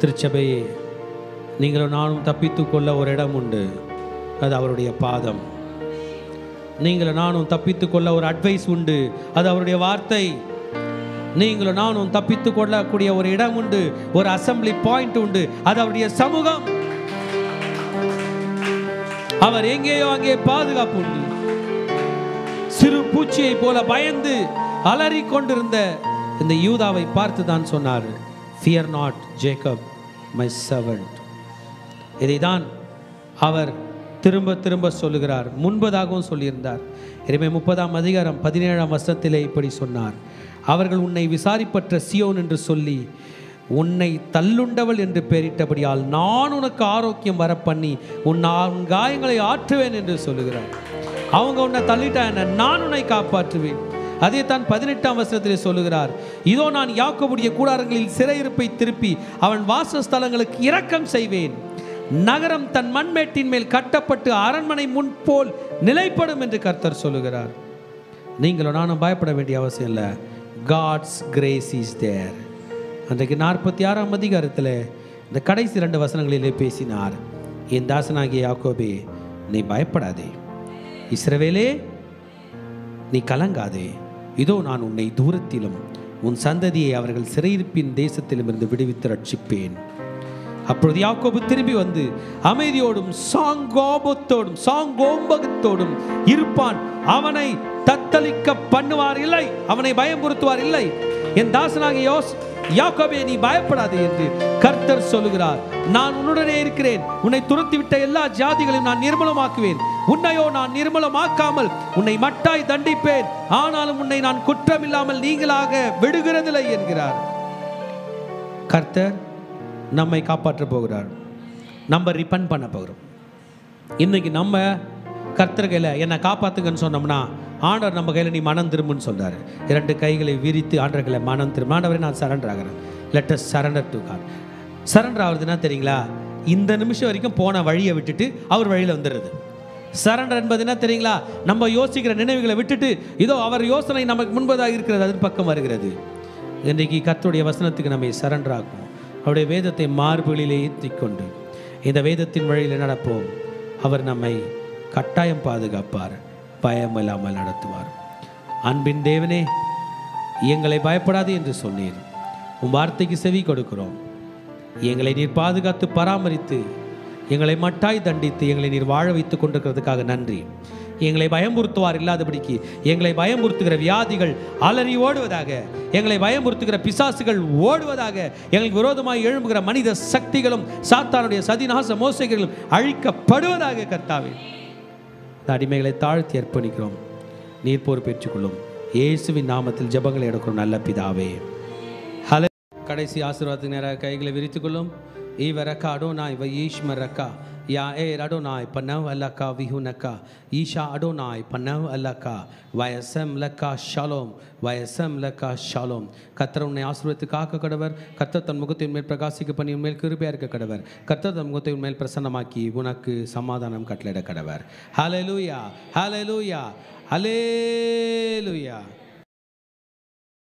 திருச்சபையே, நீங்களும் நானும் தப்பித்து கொள்ள ஒரு இடம் உண்டு, அது அவருடைய பாதம். நீங்களும் நானும் தப்பித்து கொள்ள ஒரு அட்வைஸ் உண்டு, அது அவருடைய வார்த்தை. நீங்களும் நானும் தப்பித்து கொள்ளக்கூடிய ஒரு இடம் உண்டு, ஒரு அசம்பிளி பாயிண்ட் உண்டு, அது அவருடைய சமூகம். அவர் எங்கேயோ அங்கே பாதுகாப்பு உண்டு. சிறு பூச்சியை போல பயந்து அலறி கொண்டிருந்த இந்த யூதாவை பார்த்து தான் சொன்னார், fear not Jacob my servant. இதைதான் அவர் திரும்ப திரும்ப சொல்லுகிறார். முன்பதாகவும் சொல்லியிருந்தார். எரேமியா 30:17 இப்படி சொன்னார், அவர்கள் உன்னை விசாரிப்பற்ற சியோன் என்று சொல்லி உன்னை தள்ளுண்டவள் என்று பெயரிட்டபடியால் நான் உனக்கு ஆரோக்கியம் வர பண்ணி உன் காயங்களை ஆற்றுவேன் என்று சொல்லுகிறார். அவங்க உன்னை தள்ளிட்டா என்ன, நான் உன்னை காப்பாற்றுவேன். அதே தான் 18 சொல்லுகிறார், இதோ நான் யாக்கோபுடைய கூடாரங்களில் சிறையிருப்பை திருப்பி அவன் வாசஸ்தலங்களுக்கு இரக்கம் செய்வேன். நகரம் தன் மண்மேட்டின் மேல் கட்டப்பட்டு அரண்மனை முன்போல் நிலைப்படும் என்று கர்த்தர் சொல்லுகிறார். நீங்களும் நானும் பயப்பட வேண்டிய அவசியம் இல்லை. God's grace is there. அன்றைக்கு 46 இந்த கடைசி 2 வசனங்களிலே பேசினார், என் தாசனாகிய யாக்கோபே நீ பயப்படாதே, இஸ்ரவேலே நீ கலங்காதே, இதோ நான் உன்னை தூரத்திலும் உன் சந்ததியை அவர்கள் சிறையிருப்பின் தேசத்திலும் இருந்து விடுவித்து ரட்சிப்பேன். அப்பொழுது யாக்கோபு திரும்பி வந்து அமைதியோடும் சாங்கோம்பகத்தோடும் இருப்பான். அவனை தத்தளிக்க பண்ணுவார் இல்லை, அவனை பயமுறுத்துவார் இல்லை. என் தாசனாகிய யாக்கோபே நீ பயப்படாதே என்று கர்த்தர் சொல்லுகிறார். நான் உன்னுடனே இருக்கிறேன், உன்னை துரத்திவிட்ட எல்லா ஜாதிகளையும் நான் நிர்மூலமாக்குவேன். உன்னையோ நான் நிர்மூலமாக்காமல் உன்னை மட்டாய் தண்டிப்பேன், ஆனாலும் உன்னை நான் குற்றமில்லாமல் நீங்களாக விடுகிறதில்லை என்கிறார். கர்த்தர் நம்மை காப்பாற்ற போகிறார். நம்ம ரிப்பன் பண்ண போகிறோம். இன்னைக்கு நம்ம கர்த்தர் கையில் என்னை காப்பாத்துங்கன்னு சொன்னோம்னா ஆண்டவர் நம்ம கையில் நீ மனம் திரும்புன்னு சொல்றாரு. 2 கைகளை விரித்து ஆண்டவர் கையில் மனம் திரும்ப, ஆண்டவரே நான் சரண்டர் ஆகிறேன். Let us surrender to God. Surrender ஆகுதுன்னா தெரியுங்களா, இந்த நிமிஷம் வரைக்கும் போன வழியை விட்டுட்டு அவர் வழியில் வந்துடுறது. சரண்டர் என்பது என்ன தெரியுங்களா, நம்ம யோசிக்கிற நினைவுகளை விட்டுட்டு இதோ அவர் யோசனை நமக்கு முன்பதாக இருக்கிறது, அதன் பக்கம் வருகிறது. இன்றைக்கு கர்த்தருடைய வசனத்துக்கு நம்மை சரண்டர் ஆகும். அவருடைய வேதத்தை மார்புகளிலே ஏற்றிக்கொண்டு இந்த வேதத்தின் வழியில் நடப்போம். அவர் நம்மை கட்டாயம் பாதுகாப்பார், பயம் இல்லாமல் நடத்துவார். அன்பின் தேவனே, எங்களை பயப்படாது என்று சொன்னீர். உன் வார்த்தைக்கு செவி கொடுக்கிறோம். எங்களை நீர் பாதுகாத்து பராமரித்து எங்களை மட்டாய் தண்டித்து எங்களை நீர் வாழ வைத்து கொண்டிருக்கிறதுக்காக நன்றி. எங்களை பயமுறுத்துவார் இல்லாதபடிக்கு எங்களை பயமுறுத்துகிற வியாதிகள் அலறி ஓடுவதாக, எங்களை பயமுறுத்துகிற பிசாசுகள் ஓடுவதாக, எங்களுக்கு விரோதமாக எழும்புகிற மனித சக்திகளும் சாத்தானுடைய சதிநாச மோசைகளும் அழிக்கப்படுவதாக. கர்த்தாவே, இந்த அடிமைகளை தாழ்த்தி அர்ப்பணிக்கிறோம். நீர் பொறுப்பேற்றுக் கொள்ளும். இயேசுவின் நாமத்தில் ஜெபங்களை எடுக்கிறோம் நல்ல பிதாவே. ஹலே. கடைசி ஆசீர்வாதத்துக்கு நேராக கைகளை விரித்துக் கொள்ளும். ஈவரக்கா அடோனாய் வயீஷ்மரக்கா யா ஏ அடோனாய் பன்னவ் அல்லக்கா விஹுனக்கா ஈஷா அடோனாய் பன்னவ் அல்லக்கா வயசம் லக்கா ஷாலோம் வயசம் லக்கா ஷாலோம். கர்த்தர் உன்னை ஆசீர்வதித்து காக்க கடவர். கர்த்தர் தன் முகத்தின் மேல் பிரகாசிக்க பண்ணி உன்மேல் கிருபையா இருக்க கடவர். கர்த்தர் தன் முகத்தை உன்மேல் பிரசன்னமாக்கி உனக்கு சமாதானம் கட்டளையிட கடவர். ஹல்லேலூயா, ஹல்லேலூயா, ஹல்லேலூயா.